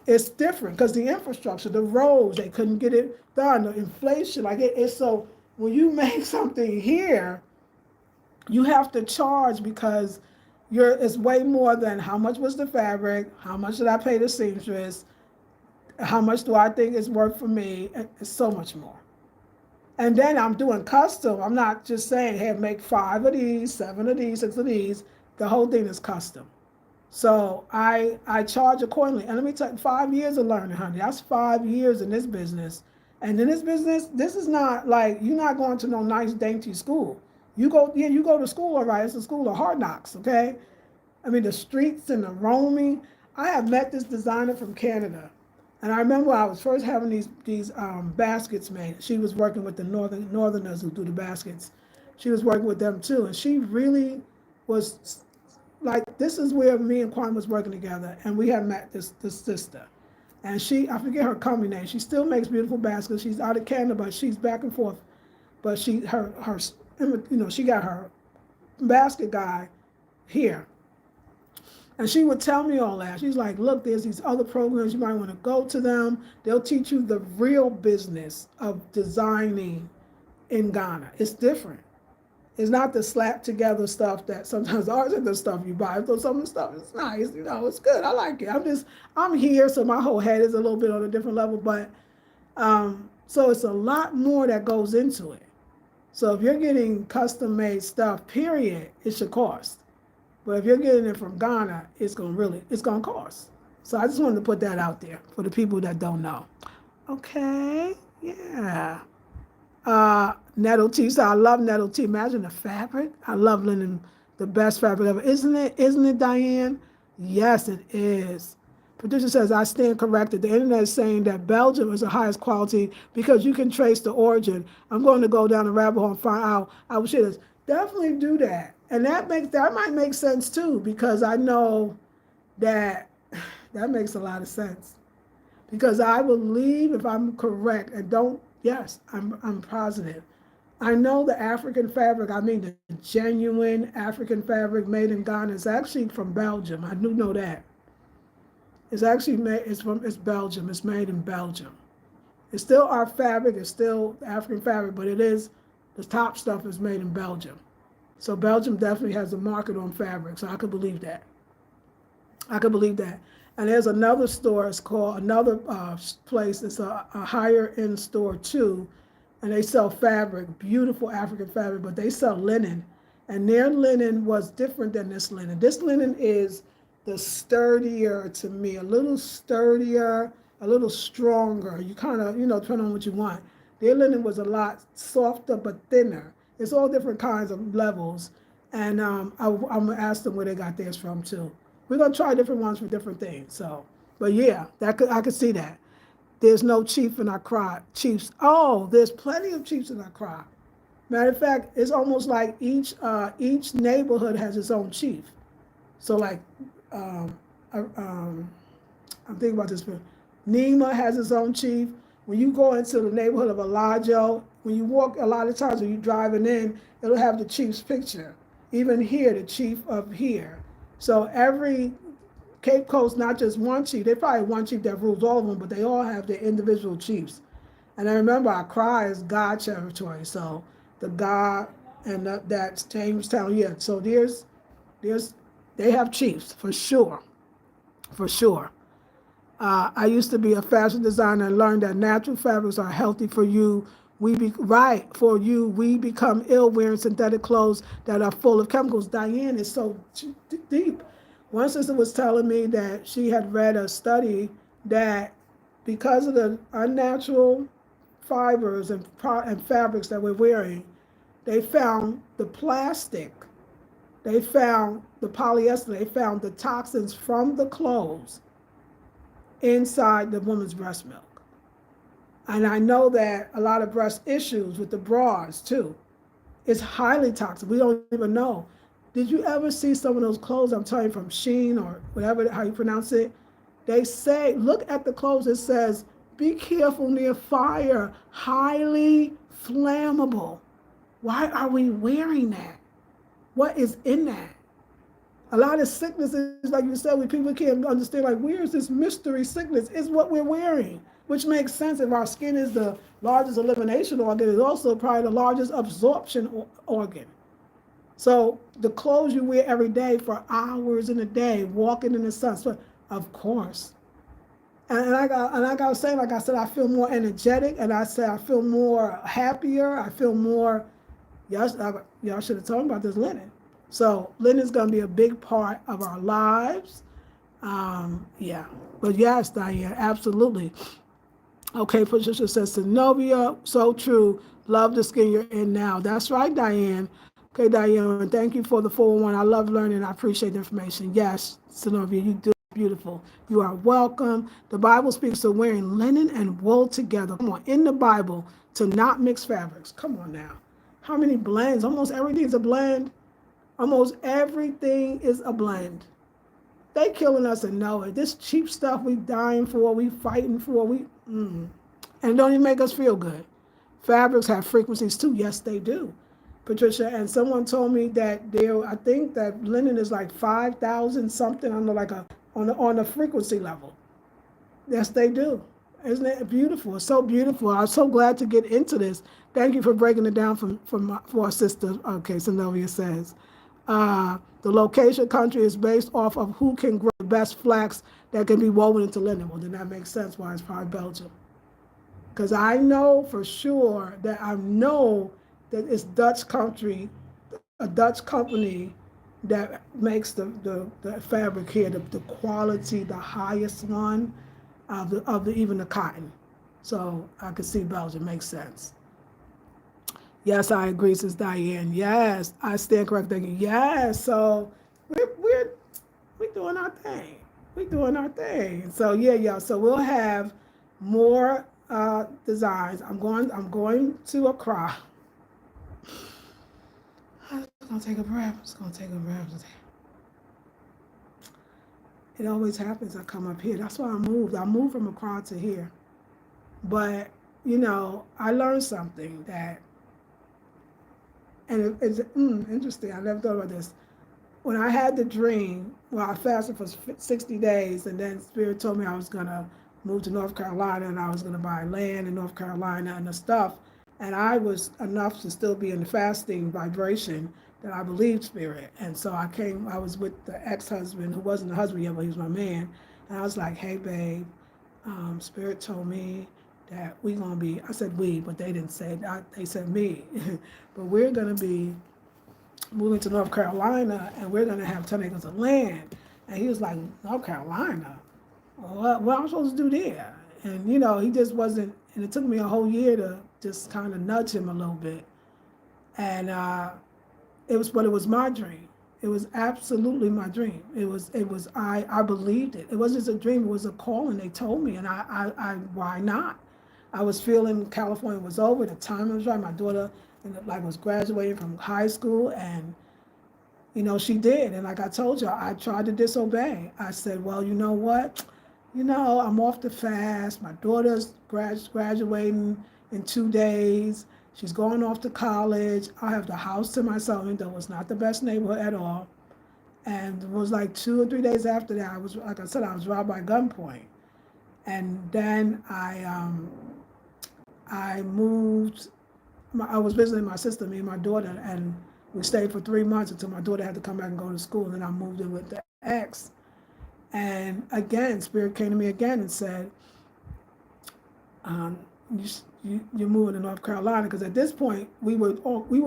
It's different because the infrastructure, the roads, they couldn't get it done. The inflation, like it's so when you make something here, you have to charge because it's way more than how much was the fabric, how much did I pay the seamstress, how much do I think it's worth for me? It's so much more. And then I'm doing custom. I'm not just saying, hey, make 5 of these, 7 of these, 6 of these. The whole thing is custom. So I charge accordingly. And let me tell you, 5 years of learning, honey. That's 5 years in this business. And in this business, this is not like, you're not going to no nice, dainty school. You go to school, all right. It's a school of hard knocks, okay? I mean, the streets and the roaming. I have met this designer from Canada. And I remember I was first having these baskets made. She was working with the Northerners who do the baskets. She was working with them too. And she really was like, this is where me and Quan was working together, and we had met this sister. And I forget her company name. She still makes beautiful baskets. She's out of Canada, but she's back and forth. But she got her basket guy here. And she would tell me all that. She's like, look, there's these other programs, you might want to go to them. They'll teach you the real business of designing in Ghana. It's different. It's not the slap together stuff that sometimes ours are the stuff you buy. So some of the stuff is nice, it's good. I like it. I'm here, so my whole head is a little bit on a different level, but so it's a lot more that goes into it. So if you're getting custom made stuff, period, it should cost. But if you're getting it from Ghana, it's gonna cost. So I just wanted to put that out there for the people that don't know. Okay, yeah. Nettle tee. So I love nettle tee. Imagine the fabric. I love linen, the best fabric ever. Isn't it, Diane? Yes, it is. Patricia says, I stand corrected. The internet is saying that Belgium is the highest quality because you can trace the origin. I'm going to go down the rabbit hole and find out. I will share this. Definitely do that. And that might make sense too, because I know that makes a lot of sense. Because I believe, if I'm correct, yes, I'm positive. I know the African fabric, I mean the genuine African fabric made in Ghana is actually from Belgium. I do know that. It's actually it's Belgium. It's made in Belgium. It's still our fabric, it's still African fabric, but the top stuff is made in Belgium. So Belgium definitely has a market on fabric, so I could believe that. And there's another store, it's called another place, it's a higher end store too, and they sell fabric, beautiful African fabric, but they sell linen. And their linen was different than this linen. This linen is the sturdier to me, a little sturdier, a little stronger. You kind of, depending on what you want. Their linen was a lot softer but thinner. It's all different kinds of levels. And I'm going to ask them where they got theirs from too. We're going to try different ones for different things. So, but yeah, I could see that. There's no chief in Accra. Chiefs. Oh, there's plenty of chiefs in Accra. Matter of fact, it's almost like each neighborhood has its own chief. So like, I'm thinking about this. Nima has its own chief. When you go into the neighborhood of Alajo, when you walk, a lot of times when you're driving in, it'll have the chief's picture. Even here, the chief of here. So every Cape Coast, not just one chief, they probably have one chief that rules all of them, but they all have their individual chiefs. And I remember Accra is God territory, so the God, and that's Jamestown, yeah. So they have chiefs, for sure. I used to be a fashion designer and learned that natural fabrics are healthy for you. We become ill wearing synthetic clothes that are full of chemicals. Diane is so deep. One sister was telling me that she had read a study that because of the unnatural fibers and fabrics that we're wearing, they found the plastic They found the polyester, they found the toxins from the clothes inside the woman's breast milk. And I know that a lot of breast issues with the bras too is highly toxic. We don't even know. Did you ever see some of those clothes, I'm telling you, from Sheen or whatever, how you pronounce it? They say, look at the clothes, it says, be careful near fire, highly flammable. Why are we wearing that? What is in that? A lot of sicknesses, like you said, when people can't understand, like, where is this mystery sickness? It's what we're wearing, which makes sense. If our skin is the largest elimination organ, it's also probably the largest absorption organ. So the clothes you wear every day for hours in a day, walking in the sun, so of course. And like I was saying, like I said, I feel more energetic, and I said I feel more happier. I feel more. Y'all should have told me about this linen. So linen is going to be a big part of our lives. Yeah, but yes, Diane, absolutely. Okay, Patricia says, Zenobia, so true. Love the skin you're in now. That's right, Diane. Okay, Diane, thank you for the 401. I love learning. I appreciate the information. Yes, Zenobia, you do beautiful. You are welcome. The Bible speaks of wearing linen and wool together. Come on, in the Bible, to not mix fabrics. Come on now. How many blends? Almost everything is a blend. Almost everything is a blend. They killing us and know it. This cheap stuff we dying for, we fighting for, and it don't even make us feel good. Fabrics have frequencies too. Yes, they do, Patricia. And someone told me that I think that linen is like 5,000 something. I don't know, like on a frequency level. Yes, they do. Isn't it beautiful? It's so beautiful. I'm so glad to get into this. Thank you for breaking it down for our sister. Okay, Zenobia says. The location country is based off of who can grow the best flax that can be woven into linen. Well, then that makes sense why it's probably Belgium. Because I know for sure that it's Dutch country, a Dutch company that makes the fabric here, the quality, the highest one of the even the cotton. So I could see Belgium makes sense. Yes, I agree, says Diane. Yes, I stand corrected. Yes, so we're doing our thing. We're doing our thing. So yeah. So we'll have more designs. I'm going to a cry. I'm gonna take a breath. It's gonna take a breath. It always happens. I come up here. That's why I moved. I moved from Accra to here. But I learned something that. And it's interesting. I never thought about this. When I had the dream, I fasted for 60 days, and then Spirit told me I was going to move to North Carolina, and I was going to buy land in North Carolina and the stuff. And I was enough to still be in the fasting vibration that I believed Spirit. And so I was with the ex-husband, who wasn't a husband yet, but he was my man. And I was like, hey, babe, Spirit told me that we're going to be, I said we, but they didn't say that, they said me. But we're going to be moving to North Carolina, and we're going to have 10 acres of land. And he was like, North Carolina? What am I supposed to do there? And, he just wasn't, and it took me a whole year to just kind of nudge him a little bit. And it was my dream. It was absolutely my dream. I believed it. It wasn't just a dream, it was a calling. They told me, and I why not? I was feeling California was over, the time was right. My daughter was graduating from high school, and she did. And like I told you, I tried to disobey. I said, well, you know what? I'm off the fast. My daughter's graduating in 2 days. She's going off to college. I have the house to myself, even though it's not the best neighborhood at all. And it was like 2 or 3 days after that, I was robbed by gunpoint. And then I moved. I was visiting my sister, me and my daughter, and we stayed for 3 months until my daughter had to come back and go to school. And then I moved in with the ex. And again, Spirit came to me again and said, you're moving to North Carolina, because at this point we were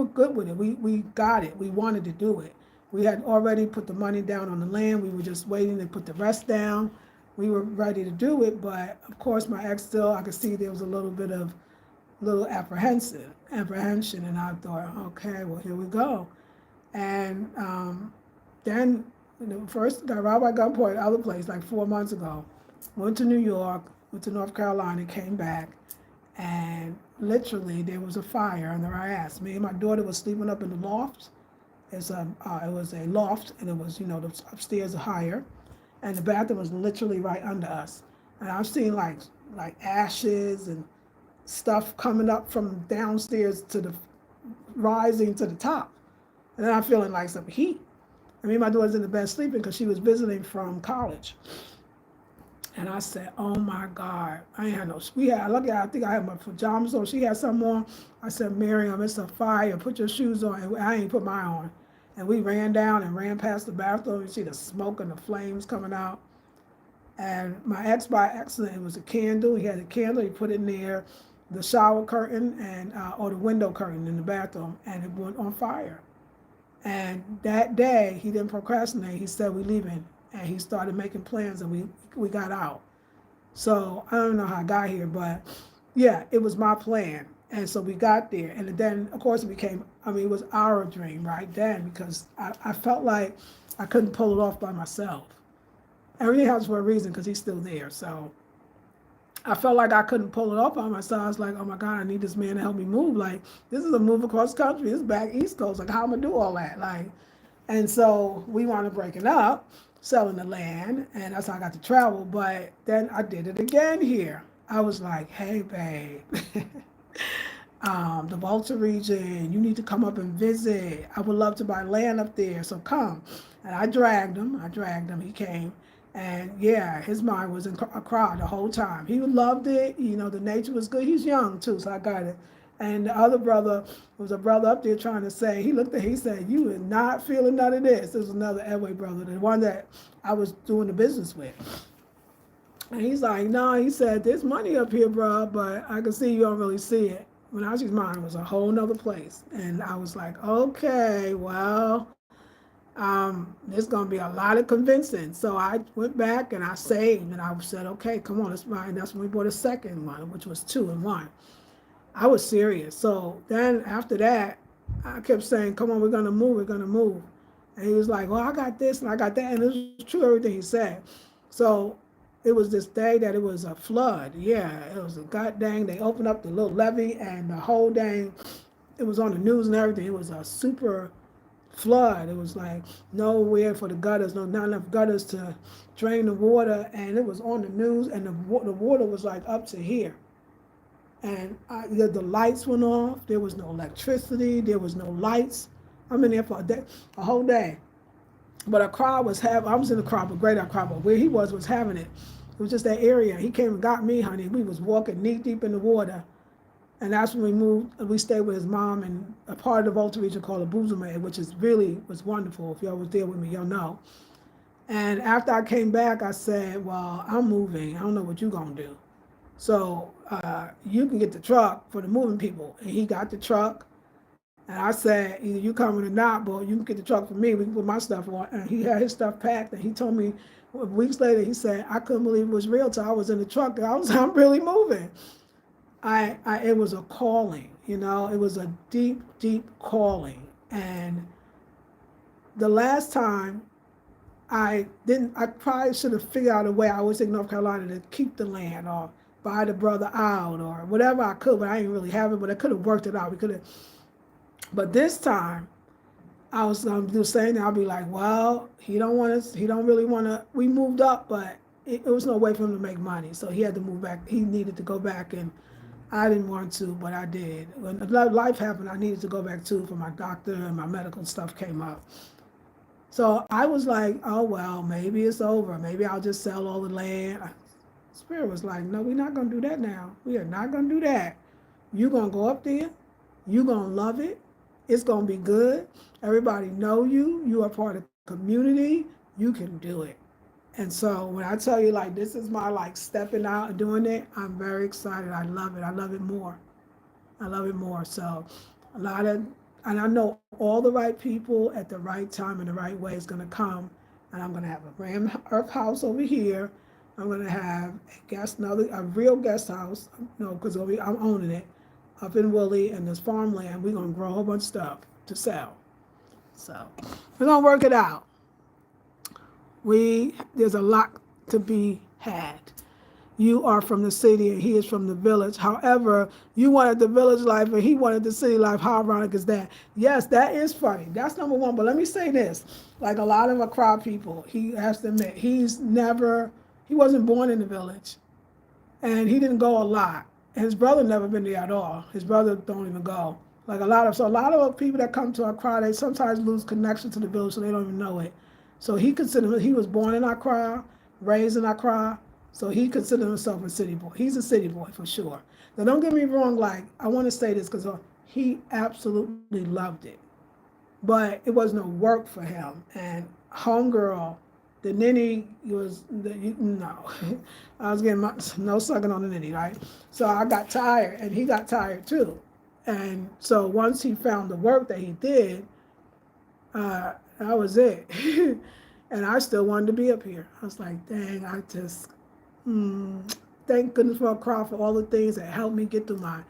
good with it. We got it. We wanted to do it. We had already put the money down on the land. We were just waiting to put the rest down. We were ready to do it, but of course my ex I could see there was a little bit of apprehension, and I thought, okay, well, here we go. And then first got robbed by gunpoint, other place, like 4 months ago. Went to New York, went to North Carolina, came back, and literally there was a fire under our ass. Me and my daughter was sleeping up in the loft. It was a loft, and it was, the upstairs higher, and the bathroom was literally right under us. And I've seen like ashes and stuff coming up from downstairs to the rising to the top, and then I'm feeling like some heat. I mean, my daughter's in the bed sleeping because she was visiting from college. And I said, "Oh my God, I ain't had no." We had lucky. I think I had my pajamas on. She had some on. I said, "Miriam, it's a fire. Put your shoes on." And I ain't put mine on. And we ran down and ran past the bathroom. You see the smoke and the flames coming out. And my ex, by accident, it was a candle. He had a candle. He put in there the shower curtain and or the window curtain in the bathroom, and it went on fire. And that day, he didn't procrastinate. He said, "We leaving," and he started making plans, and we got out. So I don't know how I got here, but yeah, it was my plan. And so we got there, and then of course it became. I mean, it was our dream right then because I felt like I couldn't pull it off by myself. Everything happens for a reason because he's still there. So I felt like I couldn't pull it off by myself. I was like, "Oh my God, I need this man to help me move. Like, this is a move across country. This is back East Coast. Like, how am I gonna do all that?" Like, and so we wound up breaking up, selling the land, and that's how I got to travel. But then I did it again here. I was like, "Hey, babe, the Volta region, you need to come up and visit. I would love to buy land up there, so come." And I dragged him. He came. And yeah, his mind was in a crowd the whole time. He loved it. The nature was good. He's young too, so I got it. And the other brother was a brother up there trying to say, he said, "You are not feeling none of this." This was another Edway brother, the one that I was doing the business with. And he's like, "No," he said, "there's money up here, bro, but I can see you don't really see it." Menage's mind was a whole nother place. And I was like, "Okay, well, there's going to be a lot of convincing." So I went back and I saved and I said, "Okay, come on, let's buy." And that's when we bought a second one, which was 2 and 1. I was serious. So then after that, I kept saying, "Come on, we're going to move. We're going to move." And he was like, "Well, I got this and I got that." And it was true, everything he said. So it was this day that it was a flood. Yeah, it was a god dang. They opened up the little levee and the whole dang, it was on the news and everything. It was a super flood. It was like nowhere for the gutters, not enough gutters to drain the water, and it was on the news, and the water was like up to here. And the lights went off. There was no electricity. There was no lights. I'm in there for a whole day. But a crowd was having. I was in the crowd, but great crowd. But where he was having it. It was just that area. He came and got me, honey. We was walking knee deep in the water. And that's when we moved. We stayed with his mom in a part of the Volta region called Abuzume, which was wonderful. If y'all was there with me, y'all know. And after I came back, I said, "Well, I'm moving. I don't know what you're going to do. So you can get the truck for the moving people." And he got the truck. And I said, "Either you coming or not, but you can get the truck for me. We can put my stuff on." And he had his stuff packed. And he told me weeks later, he said, "I couldn't believe it was real till I was in the truck. I'm really moving." It was a calling, it was a deep, deep calling. And the last time I probably should have figured out a way. I was in North Carolina to keep the land or buy the brother out or whatever I could, but I didn't really have it, but I could have worked it out. We could have, but this time I was going to do the same thing. I'll be like, "Well, he don't really want to, we moved up, but it was no way for him to make money. So he had to move back. He needed to go back, and I didn't want to, but I did. When life happened, I needed to go back too for my doctor and my medical stuff came up. So I was like, "Oh, well, maybe it's over. Maybe I'll just sell all the land." Spirit was like, "No, we're not going to do that now. We are not going to do that. You're going to go up there. You're going to love it. It's going to be good. Everybody know you. You are part of the community. You can do it." And so when I tell you, like, this is my, like, stepping out and doing it, I'm very excited. I love it. I love it more. I love it more. So and I know all the right people at the right time and the right way is going to come. And I'm going to have a Ram Earth house over here. I'm going to have a real guest house, because I'm owning it, up in Willie, and there's farmland. We're going to grow a whole bunch of stuff to sell. So we're gonna work it out. There's a lot to be had. You are from the city and he is from the village. However, you wanted the village life and he wanted the city life. How ironic is that? Yes, that is funny. That's number one. But let me say this. Like a lot of Accra people, he has to admit, he wasn't born in the village. And he didn't go a lot. And his brother never been there at all. His brother don't even go. So a lot of people that come to Accra, they sometimes lose connection to the village, so they don't even know it. So he was born in Accra, raised in Accra, so he considered himself a city boy. He's a city boy for sure. Now don't get me wrong, like I want to say this because he absolutely loved it, but it was no work for him. And homegirl, the ninny no, I was getting no sucking on the ninny, right? So I got tired, and he got tired too. And so once he found the work that he did, that was it. And I still wanted to be up here. I was like, dang, thank goodness for Accra for all the things that helped me get through my,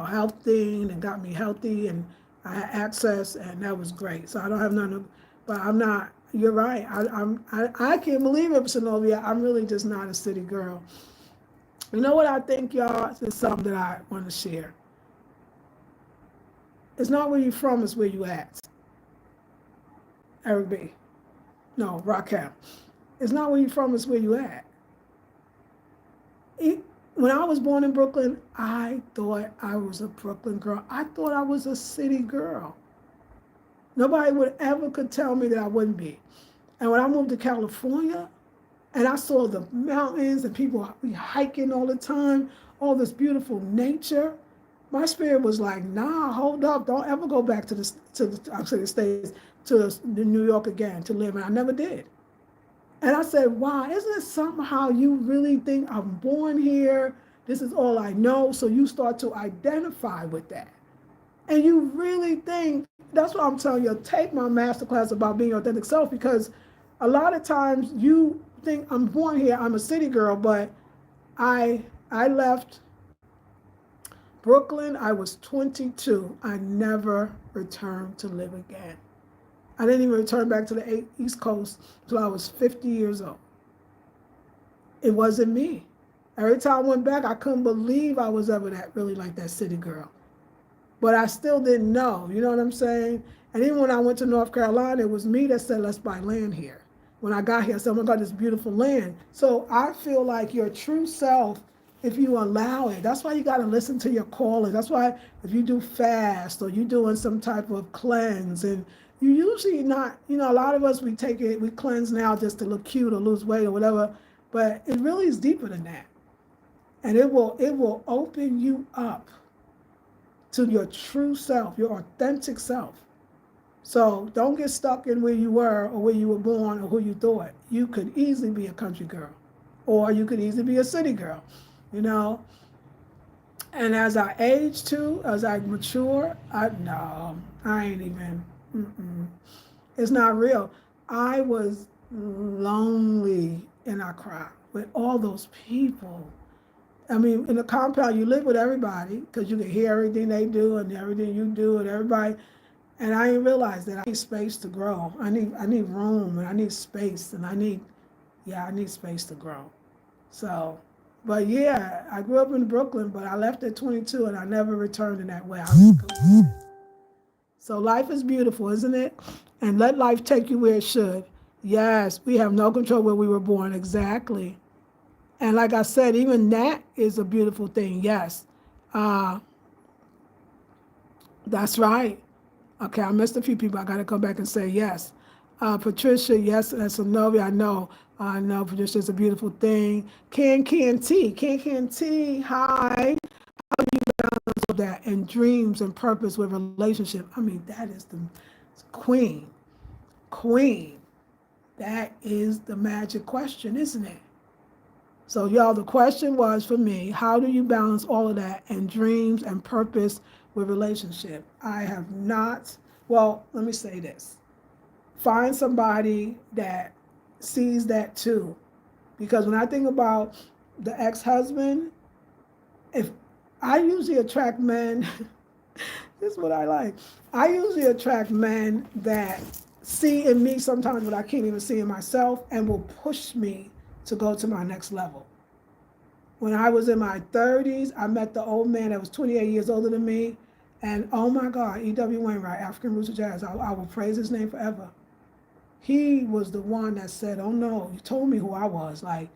health thing and got me healthy, and I had access, and that was great. So I don't have nothing, but I'm not. You're right. I can't believe it, Synovia. I'm really just not a city girl. You know what I think, y'all? This is something that I want to share. It's not where you're from, it's where you at. Eric B. No, Raquel. It's not where you're from, it's where you at. When I was born in Brooklyn, I thought I was a Brooklyn girl. I thought I was a city girl. Nobody would ever could tell me that I wouldn't be. And when I moved to California, and I saw the mountains and people be hiking all the time, all this beautiful nature, my spirit was like, nah, hold up, don't ever go back to the States, to New York again to live, and I never did. And I said, wow, isn't it somehow you really think I'm born here, this is all I know, so you start to identify with that. And you really think, that's what I'm telling you, take my masterclass about being your authentic self, because a lot of times you think I'm born here, I'm a city girl, but I left Brooklyn, I was 22. I never returned to live again. I didn't even return back to the East Coast until I was 50 years old. It wasn't me. Every time I went back, I couldn't believe I was ever really like that city girl. But I still didn't know, you know what I'm saying? And even when I went to North Carolina, it was me that said, let's buy land here. When I got here, I said, oh my God, this beautiful land. So I feel like your true self, if you allow it, that's why you got to listen to your calling. That's why if you do fast or you're doing some type of cleanse, and you usually not, a lot of us, we cleanse now just to look cute or lose weight or whatever, but it really is deeper than that. And it will open you up to your true self, your authentic self. So don't get stuck in where you were or where you were born or who you thought. You could easily be a country girl, or you could easily be a city girl, And as I age too, as I mature, I ain't even, it's not real. I was lonely in Accra with all those people. I mean, in the compound, you live with everybody because you can hear everything they do and everything you do and everybody. And I didn't realize that I need space to grow. I need room, and I need space, and I need space to grow. So, but yeah, I grew up in Brooklyn, but I left at 22 and I never returned in that way. So life is beautiful, isn't it? And let life take you where it should. Yes, we have no control where we were born, exactly. And like I said, even that is a beautiful thing, yes. That's right. Okay, I missed a few people. I got to come back and say yes. Patricia, yes, and Synovia, I know, Patricia, it's a beautiful thing. Can T, hi. How do you balance all that and dreams and purpose with relationship? I mean, that is the queen. That is the magic question, isn't it? So y'all, the question was for me, how do you balance all of that and dreams and purpose with relationship? I have not, well, let me say this. Find somebody that sees that too. Because when I think about the ex-husband, if I usually attract men, This is what I like. I usually attract men that see in me sometimes what I can't even see in myself and will push me to go to my next level. When I was in my 30s, I met the old man that was 28 years older than me. And oh my God, E.W. Wainwright, African Roots of Jazz, I will praise his name forever. He was the one that said, oh no, you told me who I was. Like,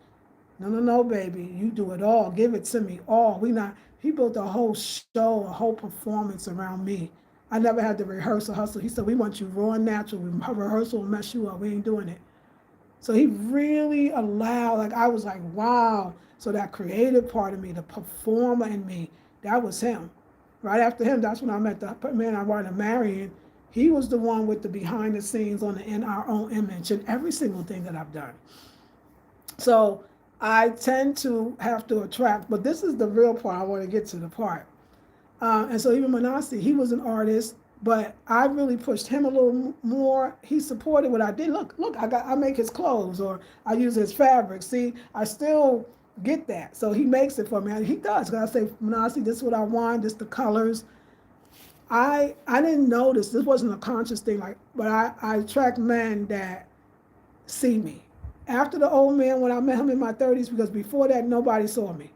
no, baby, you do it all. Give it to me all. He built a whole show, a whole performance around me. I never had to rehearse or hustle. He said, we want you raw and natural. Rehearsal will mess you up. We ain't doing it. So he really allowed, like, I was like, wow. So that creative part of me, the performer in me, that was him. Right after him, that's when I met the man I wanted to marry. And he was the one with the behind the scenes in our own image and every single thing that I've done. So I tend to have to attract, but this is the real part. I want to get to the part. And so even Manasi, he was an artist, but I really pushed him a little more. He supported what I did. Look, I make his clothes, or I use his fabric. See, I still get that. So he makes it for me. He does. Because I say, Manasi, this is what I want. This the colors. I didn't notice. This wasn't a conscious thing. But I attract men that see me. After the old man, when I met him in my 30s, because before that, nobody saw me.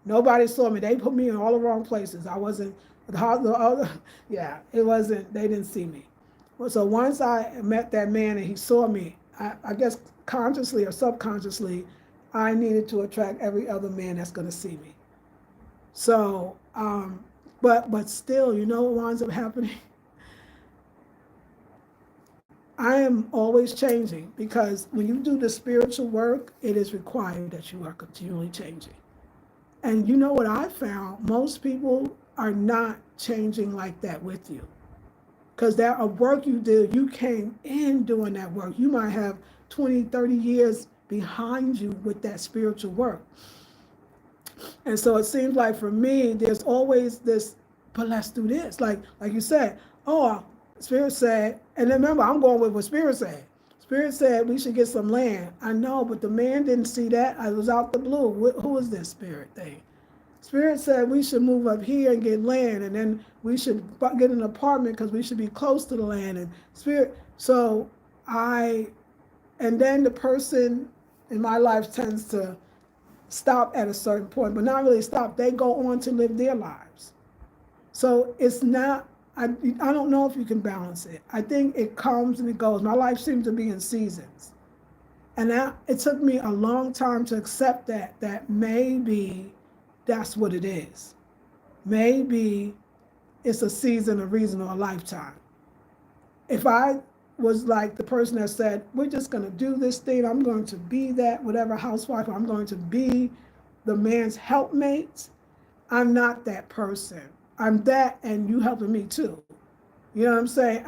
Nobody saw me. They put me in all the wrong places. I wasn't, it wasn't, they didn't see me. So once I met that man and he saw me, I guess consciously or subconsciously, I needed to attract every other man that's going to see me. So, but still, you know what winds up happening? I am always changing, because when you do the spiritual work, it is required that you are continually changing. And you know what I found? Most people are not changing like that with you. Because there are work you did, you came in doing that work. You might have 20, 30 years behind you with that spiritual work. And so it seems like for me, there's always this, but let's do this. Like you said, oh, Spirit said, and then remember, I'm going with what Spirit said. Spirit said we should get some land. I know, but the man didn't see that. I was out the blue. Who is this Spirit thing? Spirit said we should move up here and get land, and then we should get an apartment because we should be close to the land. And Spirit, and then the person in my life tends to stop at a certain point, but not really stop. They go on to live their lives. So it's not, I don't know if you can balance it. I think it comes and it goes. My life seems to be in seasons. And it took me a long time to accept that maybe that's what it is. Maybe it's a season, a reason, or a lifetime. If I was like the person that said, we're just going to do this thing, I'm going to be that, whatever housewife, I'm going to be the man's helpmate, I'm not that person. I'm that, and you helping me too. You know what I'm saying?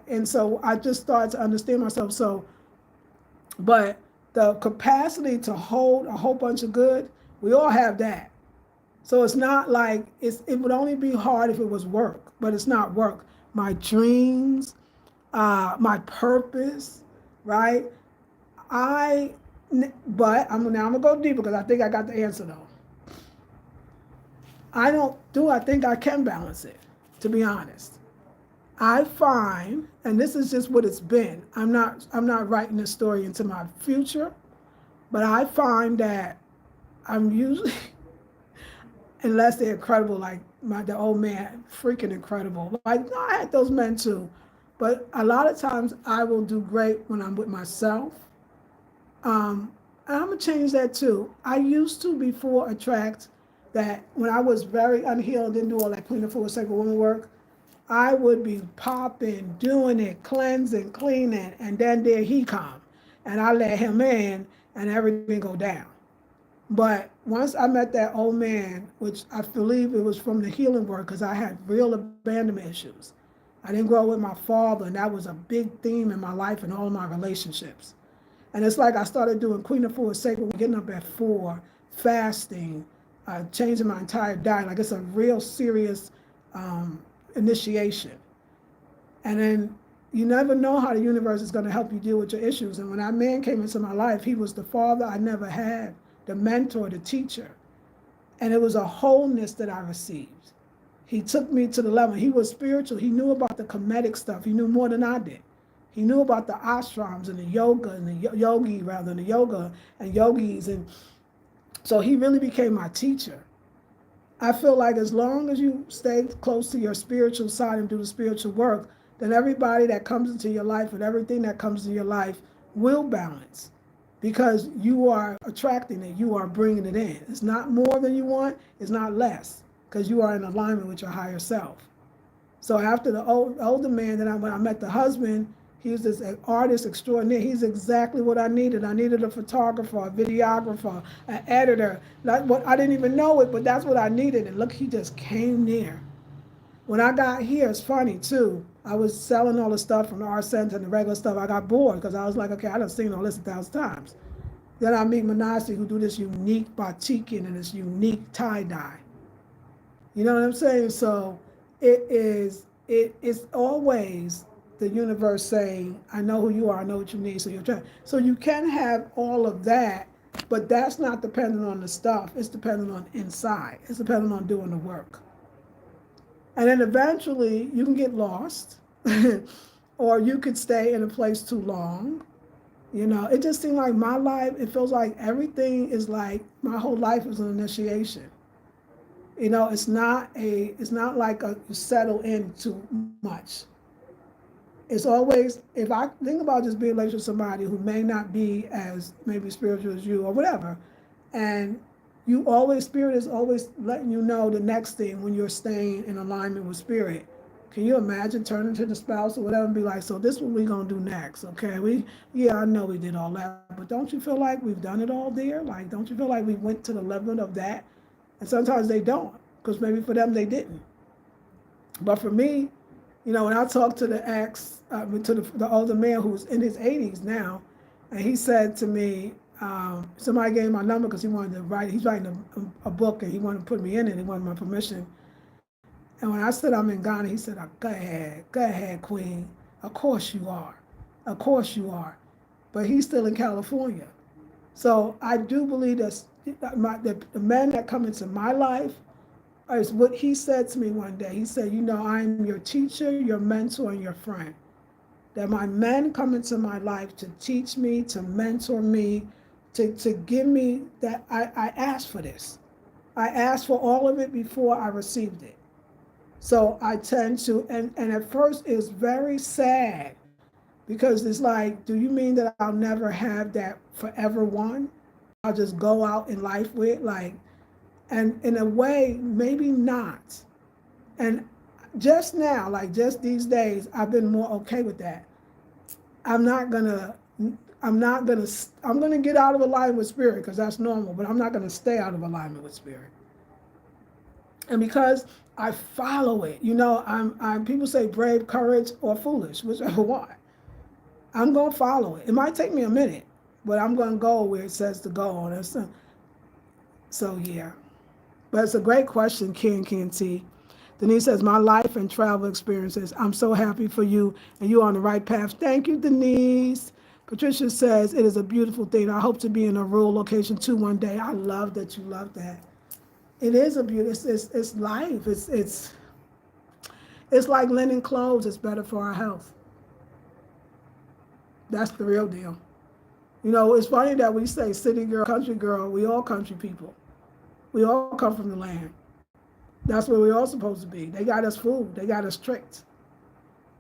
And so I just started to understand myself. So, but the capacity to hold a whole bunch of good, we all have that. So it's not like, it would only be hard if it was work, but it's not work. My dreams, my purpose, right? But I'm gonna go deeper, because I think I got the answer though. I think I can balance it, to be honest. I find, and this is just what it's been, I'm not writing this story into my future, but I find that I'm usually, unless they're incredible, like the old man, freaking incredible. Like, no, I had those men too. But a lot of times I will do great when I'm with myself. And I'm going to change that too. I used to before attract that when I was very unhealed, didn't do all that cleaning for a sacred woman work, I would be popping, doing it, cleansing, cleaning, and then there he come. And I let him in and everything go down. But once I met that old man, which I believe it was from the healing work, because I had real abandonment issues. I didn't grow up with my father, and that was a big theme in my life and all my relationships. And it's like I started doing Queen of Four Sacred, getting up at 4, fasting, changing my entire diet. Like, it's a real serious initiation. And then you never know how the universe is going to help you deal with your issues. And when that man came into my life, he was the father I never had, the mentor, the teacher. And it was a wholeness that I received. he took me to the level. He was spiritual. He knew about the comedic stuff. He knew more than I did. He knew about the ashrams and the yoga and the yogi, rather than the yoga and yogis. And so he really became my teacher. I feel like as long as you stay close to your spiritual side and do the spiritual work, then everybody that comes into your life and everything that comes into your life will balance, because you are attracting it, you are bringing it in. It's not more than you want, it's not less, because you are in alignment with your higher self. So after the older man, then when I met the husband, he was this artist extraordinaire. He's exactly what I needed. I needed a photographer, a videographer, an editor. What I didn't even know it, but that's what I needed. And look, he just came near. When I got here, it's funny too. I was selling all the stuff from the art center and the regular stuff. I got bored because I was like, okay, I done seen all this 1,000 times. Then I meet Manasi, who do this unique batiking and this unique tie-dye. You know what I'm saying? So it's always the universe saying, I know who you are, I know what you need, so you're trying. So you can have all of that, but that's not dependent on the stuff. It's dependent on inside. It's dependent on doing the work. And then eventually you can get lost, or you could stay in a place too long. You know, it just seemed like my life, it feels like everything is like, my whole life is an initiation. You know, it's not like you settle in too much. It's always, if I think about just being in a relationship with somebody who may not be as maybe spiritual as you or whatever, and you always, spirit is always letting you know the next thing when you're staying in alignment with spirit. Can you imagine turning to the spouse or whatever and be like, so this is what we're going to do next, okay? Yeah, I know we did all that, but don't you feel like we've done it all there? Like, don't you feel like we went to the level of that? And sometimes they don't, because maybe for them they didn't. But for me, you know, when I talked to the the older man who's in his 80s now, and he said to me, somebody gave him my number because he wanted to write, he's writing a book and he wanted to put me in it, he wanted my permission. And when I said I'm in Ghana, he said, oh, go ahead, Queen. Of course you are. Of course you are. But he's still in California. So I do believe that the men that come into my life is what he said to me one day. He said, you know, I am your teacher, your mentor, and your friend. That my men come into my life to teach me, to mentor me, to give me that. I asked for this. I asked for all of it before I received it. So I tend to, and at first it was very sad, because it's like, do you mean that I'll never have that forever one? I'll just go out in life with, like, and in a way, maybe not. And just now, like just these days, I've been more okay with that. I'm gonna get out of alignment with spirit, because that's normal, but I'm not gonna stay out of alignment with spirit. And because I follow it, you know, I'm people say brave, courage, or foolish, whichever one. I'm gonna follow it. It might take me a minute, but I'm gonna go where it says to go. And so yeah. But it's a great question, Ken T. Denise says, my life and travel experiences, I'm so happy for you, and you're on the right path. Thank you, Denise. Patricia says, it is a beautiful thing. I hope to be in a rural location too one day. I love that you love that. It is a beautiful, it's life. It's like linen clothes. It's better for our health. That's the real deal. You know, it's funny that we say city girl, country girl. We all country people. We all come from the land. That's where we're all supposed to be. They got us fooled. They got us tricked.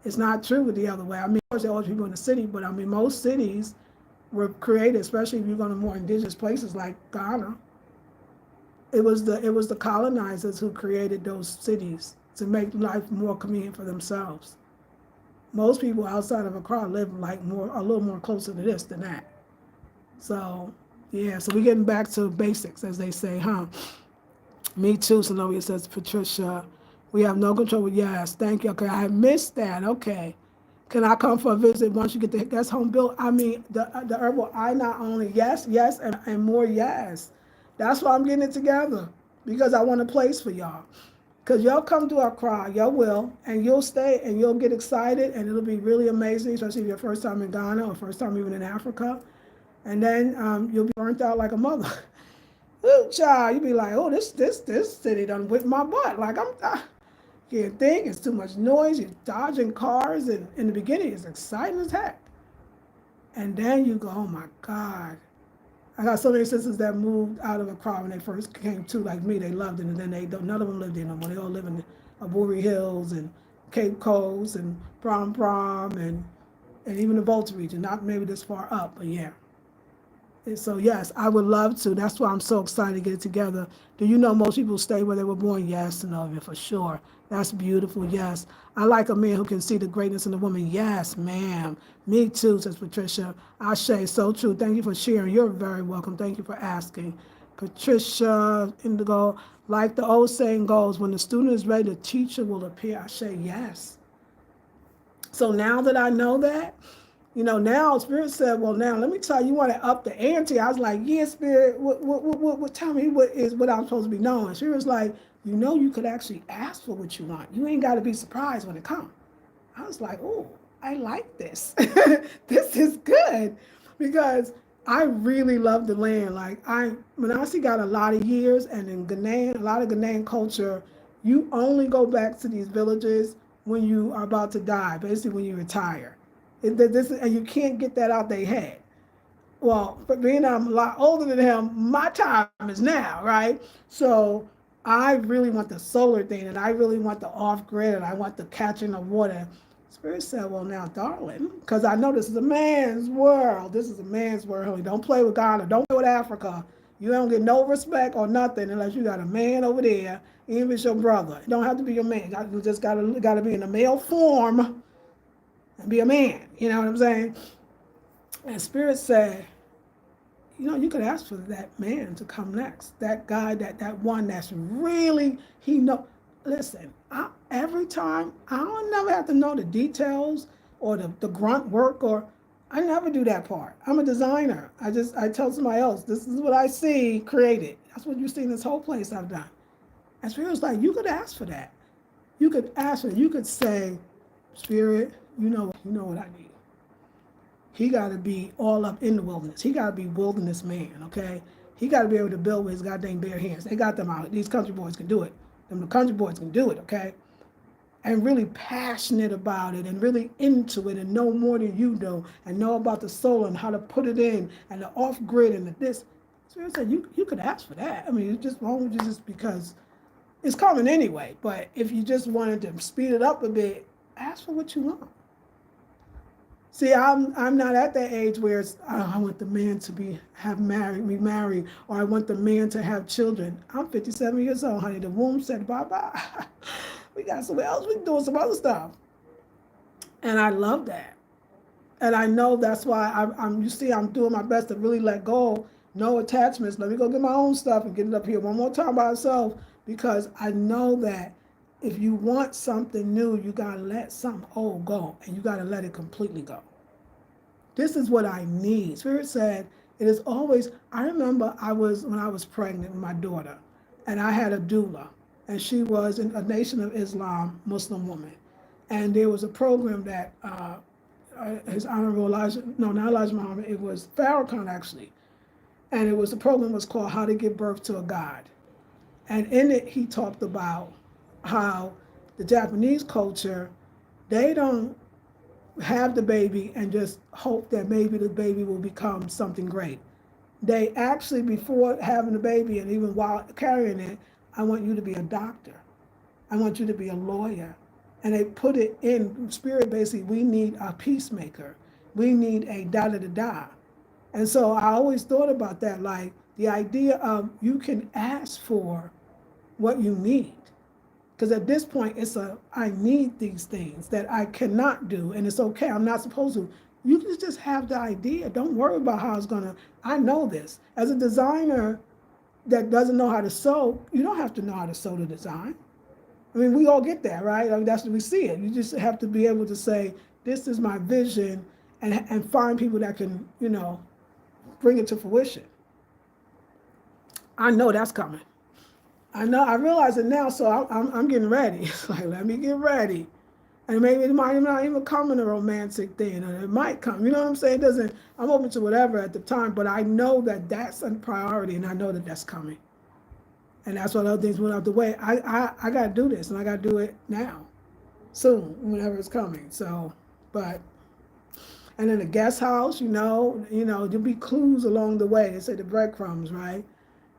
It's not true the other way. I mean, of course, there are always people in the city, but I mean, most cities were created, especially if you're going to more indigenous places like Ghana. It was the colonizers who created those cities to make life more convenient for themselves. Most people outside of Accra live like a little more closer to this than that. So, yeah, so we're getting back to basics, as they say, huh? Me too, Zenobia says, Patricia. We have no control. Yes, thank you. Okay, I missed that. Okay. Can I come for a visit once you get the guest home built? I mean, the herbal, I not only yes, and more yes. That's why I'm getting it together, because I want a place for y'all. Because y'all come to Accra, y'all will, and you'll stay, and you'll get excited, and it'll be really amazing, especially if your first time in Ghana or first time even in Africa. And then you'll be burnt out like a mother. Ooh, child, you'll be like, oh, this city done whipped my butt. Like, You can't think, it's too much noise, you're dodging cars, and in the beginning it's exciting as heck. And then you go, oh my God. I got so many sisters that moved out of Accra when they first came to, like me, they loved it, and then they don't, none of them lived there no more. They all live in Aburi Hills and Cape Coast and Prom, and even the Volta region, not maybe this far up, but yeah. And so yes, I would love to. That's why I'm so excited to get it together. Do you know most people stay where they were born? Yes, Novia, for sure. That's beautiful. Yes, I like a man who can see the greatness in a woman. Yes, ma'am. Me too, says Patricia. Ashe, so true. Thank you for sharing. You're very welcome. Thank you for asking. Patricia Indigo, like the old saying goes, when the student is ready, the teacher will appear. Ashe, yes. So now that I know that, now Spirit said, well, now let me tell you, you want to up the ante. I was like, yeah, Spirit, what tell me what I'm supposed to be knowing. Spirit was like, you could actually ask for what you want. You ain't got to be surprised when it comes. I was like, oh, I like this. This is good, because I really love the land. Like Manasi got a lot of years, and in Ghanaian, a lot of Ghanaian culture, you only go back to these villages when you are about to die, basically when you retire. And you can't get that out their head. Well, but being I'm a lot older than him, my time is now, right? So I really want the solar thing, and I really want the off-grid, and I want the catching of water. Spirit said, well, now, darling, because I know this is a man's world. This is a man's world, honey. Don't play with Ghana. Don't play with Africa. You don't get no respect or nothing unless you got a man over there, even if it's your brother. It don't have to be your man. You just got to be in a male form and be a man. You know what I'm saying? And Spirit said, you could ask for that man to come next. That guy, that one that's really, he know. Listen, every time, I don't never have to know the details or the grunt work, or I never do that part. I'm a designer. I tell somebody else, this is what I see, create it. That's what you see in this whole place I've done. And Spirit was like, you could ask for that. You could ask for it. You could say, Spirit, you know what I need. He got to be all up in the wilderness. He got to be wilderness man, okay? He got to be able to build with his goddamn bare hands. They got them out. These country boys can do it. The country boys can do it, okay? And really passionate about it, and really into it, and know more than you do, and know about the soul and how to put it in, and the off-grid and the this. So I said, you could ask for that. I mean, why would you just, because it's coming anyway. But if you just wanted to speed it up a bit, ask for what you want. See, I'm not at that age where it's, I want the man to be married, or I want the man to have children. I'm 57 years old, honey. The womb said bye-bye. We got somewhere else. We can do some other stuff. And I love that. And I know that's why I'm doing my best to really let go, no attachments. Let me go get my own stuff and get it up here one more time by myself, because I know that if you want something new, you gotta let something old go, and you gotta let it completely go. This is what I need. Spirit said, it is always, I remember when I was pregnant with my daughter, and I had a doula, and she was a Nation of Islam Muslim woman. And there was a program that His Honorable Elijah, no, not Elijah Muhammad, it was Farrakhan actually. And the program was called How to Give Birth to a God. And in it, he talked about how the Japanese culture, they don't have the baby and just hope that maybe the baby will become something great. They actually, before having the baby and even while carrying it, I want you to be a doctor. I want you to be a lawyer. And they put it in Spirit, basically, we need a peacemaker. We need a da-da-da-da. And so I always thought about that, like the idea of you can ask for what you need. Because at this point, I need these things that I cannot do, and it's okay, I'm not supposed to. You can just have the idea. Don't worry about how it's gonna, I know this. As a designer that doesn't know how to sew, you don't have to know how to sew the design. I mean, we all get that, right? I mean, that's what we see it. You just have to be able to say, this is my vision, and find people that can, bring it to fruition. I know that's coming. I realize it now, so I'm getting ready. It's like, let me get ready. And maybe it might not even come in a romantic thing, or it might come, you know what I'm saying? I'm open to whatever at the time, but I know that that's a priority, and I know that that's coming. And that's why other things went out the way. I got to do this, and I got to do it now, soon, whenever it's coming. So, but, and in the guest house, there'll be clues along the way. They say the breadcrumbs, right?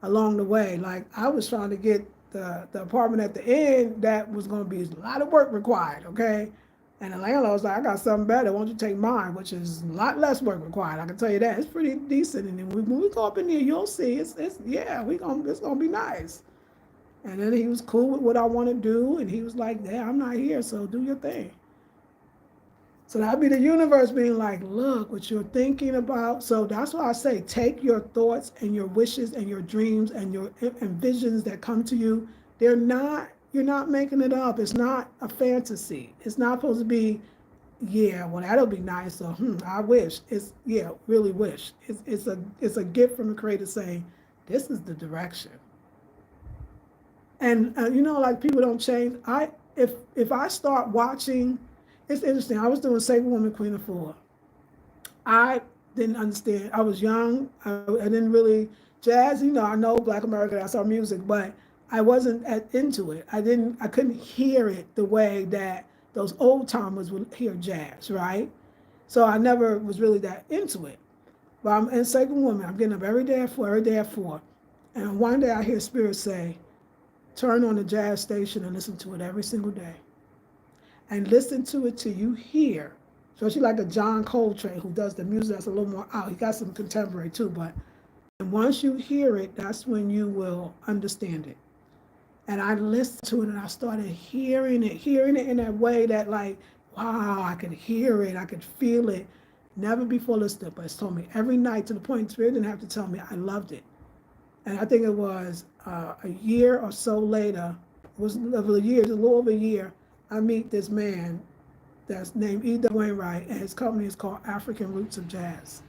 Along the way. Like, I was trying to get the apartment at the end that was going to be a lot of work required, okay? And the landlord was like, I got something better. Why don't you take mine, which is a lot less work required. I can tell you that. It's pretty decent. And then when we go up in there, you'll see it's yeah, it's going to be nice. And then he was cool with what I want to do. And he was like, yeah, I'm not here, so do your thing. So that'd be the universe being like, look what you're thinking about. So that's why I say, take your thoughts and your wishes and your dreams and your and visions that come to you. You're not making it up. It's not a fantasy. It's not supposed to be, yeah, well, that'll be nice. Or, I wish. It's, yeah, really wish. It's a gift from the Creator saying, this is the direction. And like people don't change. If I start watching, it's interesting. I was doing Sacred Woman, Queen of Four. I didn't understand. I was young. I didn't really jazz. I know Black America. That's our music, but I wasn't into it. I couldn't hear it the way that those old timers would hear jazz, right? So I never was really that into it. But I'm in Sacred Woman. I'm getting up every day at 4, every day at 4. And one day I hear Spirit say, turn on the jazz station and listen to it every single day. And listen to it till you hear, especially like a John Coltrane who does the music that's a little more out. He got some contemporary too, but and once you hear it, that's when you will understand it. And I listened to it and I started hearing it in that way that like, wow, I could hear it, I could feel it. Never before listened, but it's told me every night to the point Spirit didn't have to tell me. I loved it. And I think it was a year or so later, it was a little over a year, I meet this man that's named E.W. Wainwright, and his company is called African Roots of Jazz.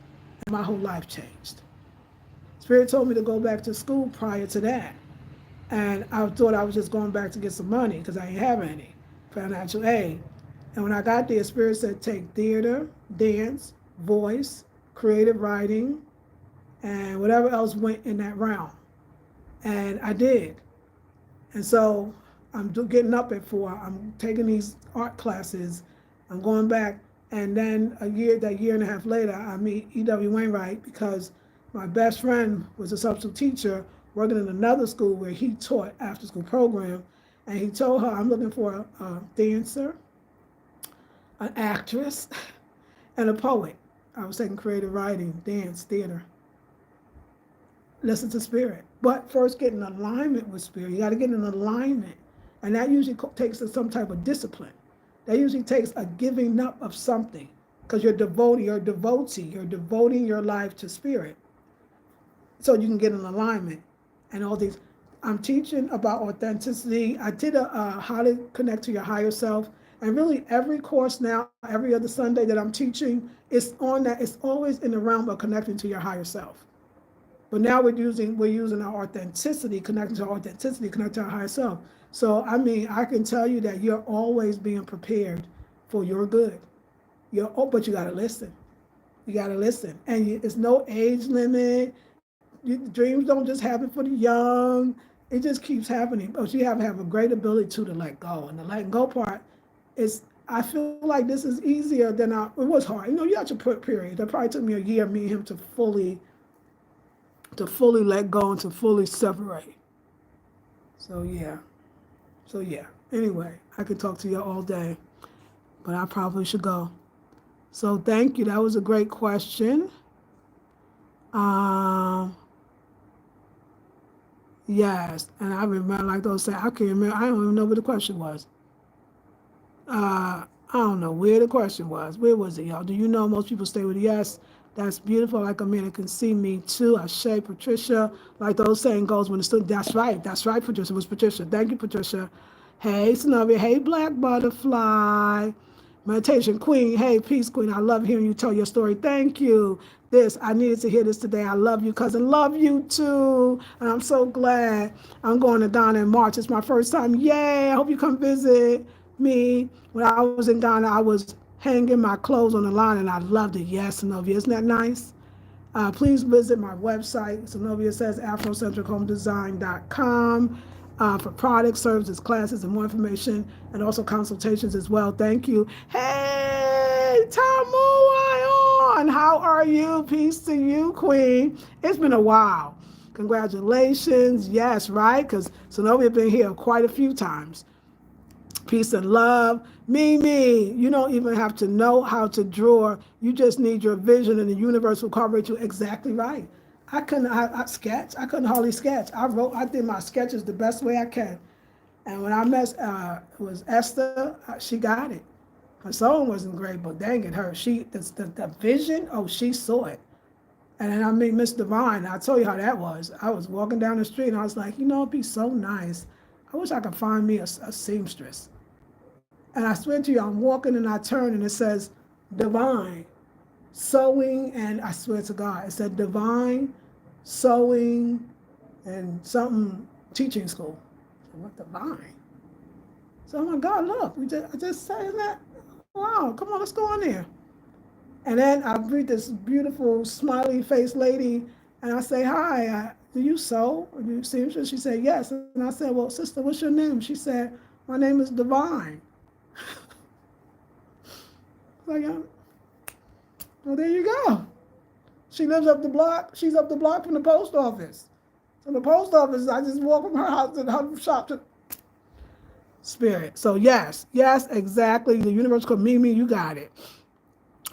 And my whole life changed. Spirit told me to go back to school prior to that. And I thought I was just going back to get some money because I didn't have any financial aid. And when I got there, Spirit said, take theater, dance, voice, creative writing, and whatever else went in that realm. And I did. And so I'm getting up at 4. I'm taking these art classes. I'm going back. And then that year and a half later, I meet E.W. Wainwright because my best friend was a substitute teacher working in another school where he taught after school program. And he told her, I'm looking for a dancer, an actress, and a poet. I was taking creative writing, dance, theater. Listen to Spirit. But first get in alignment with Spirit. You got to get in alignment. And that usually takes some type of discipline. That usually takes a giving up of something because you're a devotee, you're devoting your life to Spirit. So you can get in alignment and all these. I'm teaching about authenticity. I did how to connect to your higher self. And really every course now, every other Sunday that I'm teaching, is on that. It's always in the realm of connecting to your higher self. But now we're using our authenticity, connecting to our authenticity, connecting to our higher self. So, I can tell you that you're always being prepared for your good. But you got to listen. You got to listen. And it's no age limit. Dreams don't just happen for the young. It just keeps happening. But you have to have a great ability to let go. And the letting go part is, I feel like this is easier than it was hard. You had your period. That probably took me a year, me and him, to fully let go and to fully separate. So yeah. Anyway, I could talk to you all day, but I probably should go. So thank you. That was a great question. Yes, and I remember, like those say, I can't remember. I don't even know what the question was. I don't know where the question was. Where was it, y'all? Do you know most people stay with yes? That's beautiful. Like a man that can see me too. Ashe, Patricia. Like those saying goes when the student. That's right, Patricia. It was Patricia. Thank you, Patricia. Hey, Sylvia. Hey, Black Butterfly. Meditation Queen. Hey, Peace Queen. I love hearing you tell your story. Thank you. I needed to hear this today. I love you, cousin. Love you too. And I'm so glad. I'm going to Ghana in March. It's my first time. Yay. I hope you come visit me. When I was in Ghana, I was hanging my clothes on the line and I loved it. Yes, Sylvia. Isn't that nice? Please visit my website. Zenobia says afrocentrichomedesign.com for products, services, classes, and more information, and also consultations as well. Thank you. Hey, Tamu, how are you? Peace to you, Queen. It's been a while. Congratulations. Yes, right? Because Zenobia been here quite a few times. Peace and love. Mimi, you don't even have to know how to draw. You just need your vision and the universe will cooperate you exactly right. I sketch. I couldn't hardly sketch. I did my sketches the best way I can. And when I met, it was Esther, she got it. Her sewing wasn't great, but dang it, the vision, oh, she saw it. And then I meet Miss Divine. I'll tell you how that was. I was walking down the street and I was like, it'd be so nice. I wish I could find me a seamstress. And I swear to you, I'm walking and I turn and it says Divine Sewing, and I swear to God, it said Divine Sewing and something teaching school. What Divine? So oh my God, look, I just saying that. Wow, come on, let's go in there. And then I meet this beautiful smiley faced lady and I say, hi, do you sew? Do you seamstress? She said, yes. And I said, well, sister, what's your name? She said, my name is Divine. Like, well, there you go. She lives up the block. She's up the block from the post office. So the post office, I just walk from her house to her shop to Spirit. So yes, exactly. The universe called Mimi, you got it.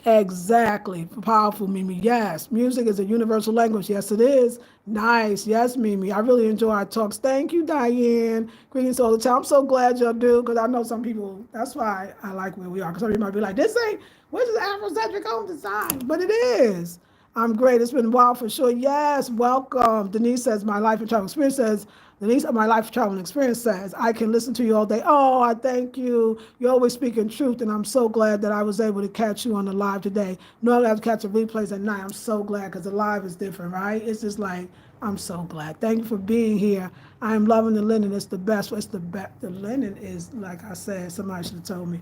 Exactly. Powerful, Mimi. Yes. Music is a universal language. Yes, it is. Nice. Yes, Mimi. I really enjoy our talks. Thank you, Diane. Greetings all the time. I'm so glad y'all do, because I know some people, that's why I like where we are. Because some people might be like, where's the Afrocentric home design? But it is. I'm great. It's been a while for sure. Yes, welcome. Denise says, my life and travel experience says, Denise, my life traveling experience says, I can listen to you all day. Oh, I thank you. You're always speaking truth, and I'm so glad that I was able to catch you on the live today. Normally I have to catch the replays at night. I'm so glad, because the live is different, right? It's just like, I'm so glad. Thank you for being here. I am loving the linen. It's the best. It's the best. The linen is, like I said, somebody should have told me.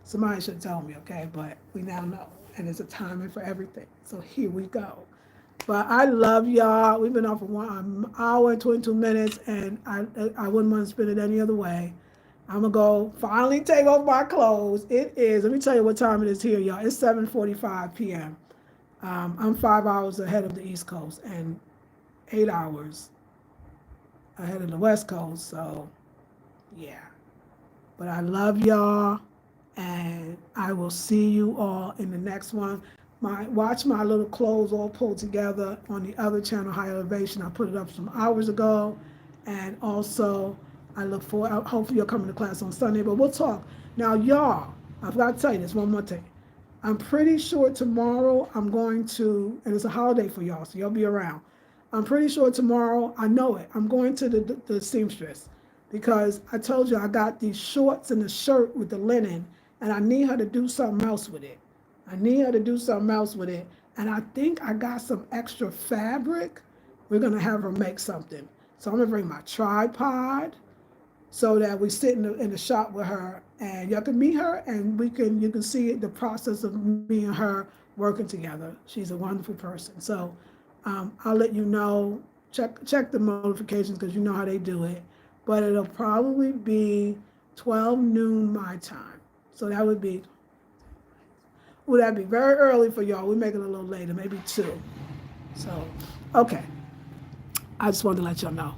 Somebody should have told me, okay? But we now know, and there's a timing for everything. So here we go. But I love y'all. We've been on for 1 hour and 22 minutes, and I wouldn't want to spend it any other way. I'm going to go finally take off my clothes. It is, let me tell you what time it is here, y'all. It's 7:45 p.m. I'm 5 hours ahead of the East Coast and 8 hours ahead of the West Coast. So, yeah. But I love y'all, and I will see you all in the next one. Watch my little clothes all pulled together on the other channel, High Elevation. I put it up some hours ago. And also, I look forward, hopefully you'll come to class on Sunday, but we'll talk. Now, y'all, I've got to tell you this one more thing. I'm pretty sure tomorrow I'm going to, and it's a holiday for y'all, so y'all be around. I'm pretty sure tomorrow, I know it, I'm going to the seamstress, because I told you I got these shorts and the shirt with the linen, and I need her to do something else with it. And I think I got some extra fabric. We're going to have her make something. So I'm going to bring my tripod so that we sit in the shop with her, and y'all can meet her, and you can see the process of me and her working together. She's a wonderful person. So I'll let you know, check the notifications, because you know how they do it. But it'll probably be 12 noon my time. So that would be, that'd be very early for y'all. We make it a little later, maybe 2. So, okay. I just wanted to let y'all know.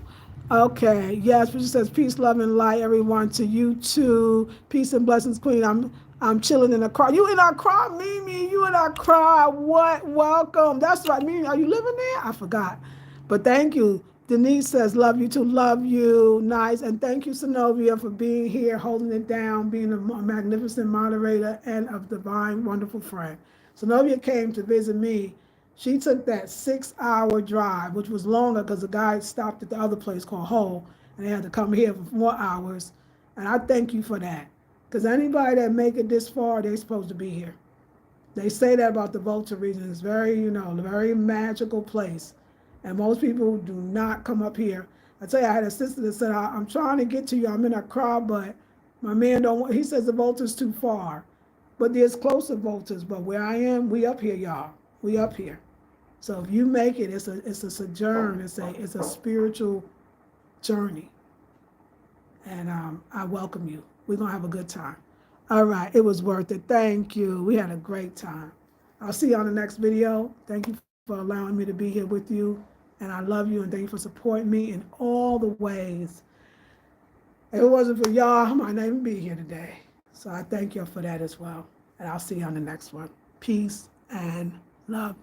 Okay, yes, Bridget says, peace, love, and light, everyone, to you too. Peace and blessings, Queen. I'm chilling in Accra. You in Accra, Mimi? You in Accra? What? Welcome. That's right, Mimi. Are you living there? I forgot. But thank you. Denise says, love you too. Love you. Nice. And thank you, Zenobia, for being here, holding it down, being a magnificent moderator and a divine, wonderful friend. Zenobia came to visit me. She took that 6-hour drive, which was longer because the guy stopped at the other place called Hull, and they had to come here for 4 hours. And I thank you for that. Because anybody that make it this far, they're supposed to be here. They say that about the Volta region. It's very, a very magical place. And most people do not come up here. I tell you, I had a sister that said, I'm trying to get to you. I'm in Accra, but my man don't want, he says the Volta's too far. But there's closer Voltas. But where I am, we up here, y'all. We up here. So if you make it, it's a sojourn. It's a spiritual journey. And I welcome you. We're gonna have a good time. All right, it was worth it. Thank you. We had a great time. I'll see you on the next video. Thank you for allowing me to be here with you. And I love you and thank you for supporting me in all the ways. If it wasn't for y'all, I might not even be here today. So I thank you for that as well. And I'll see you on the next one. Peace and love.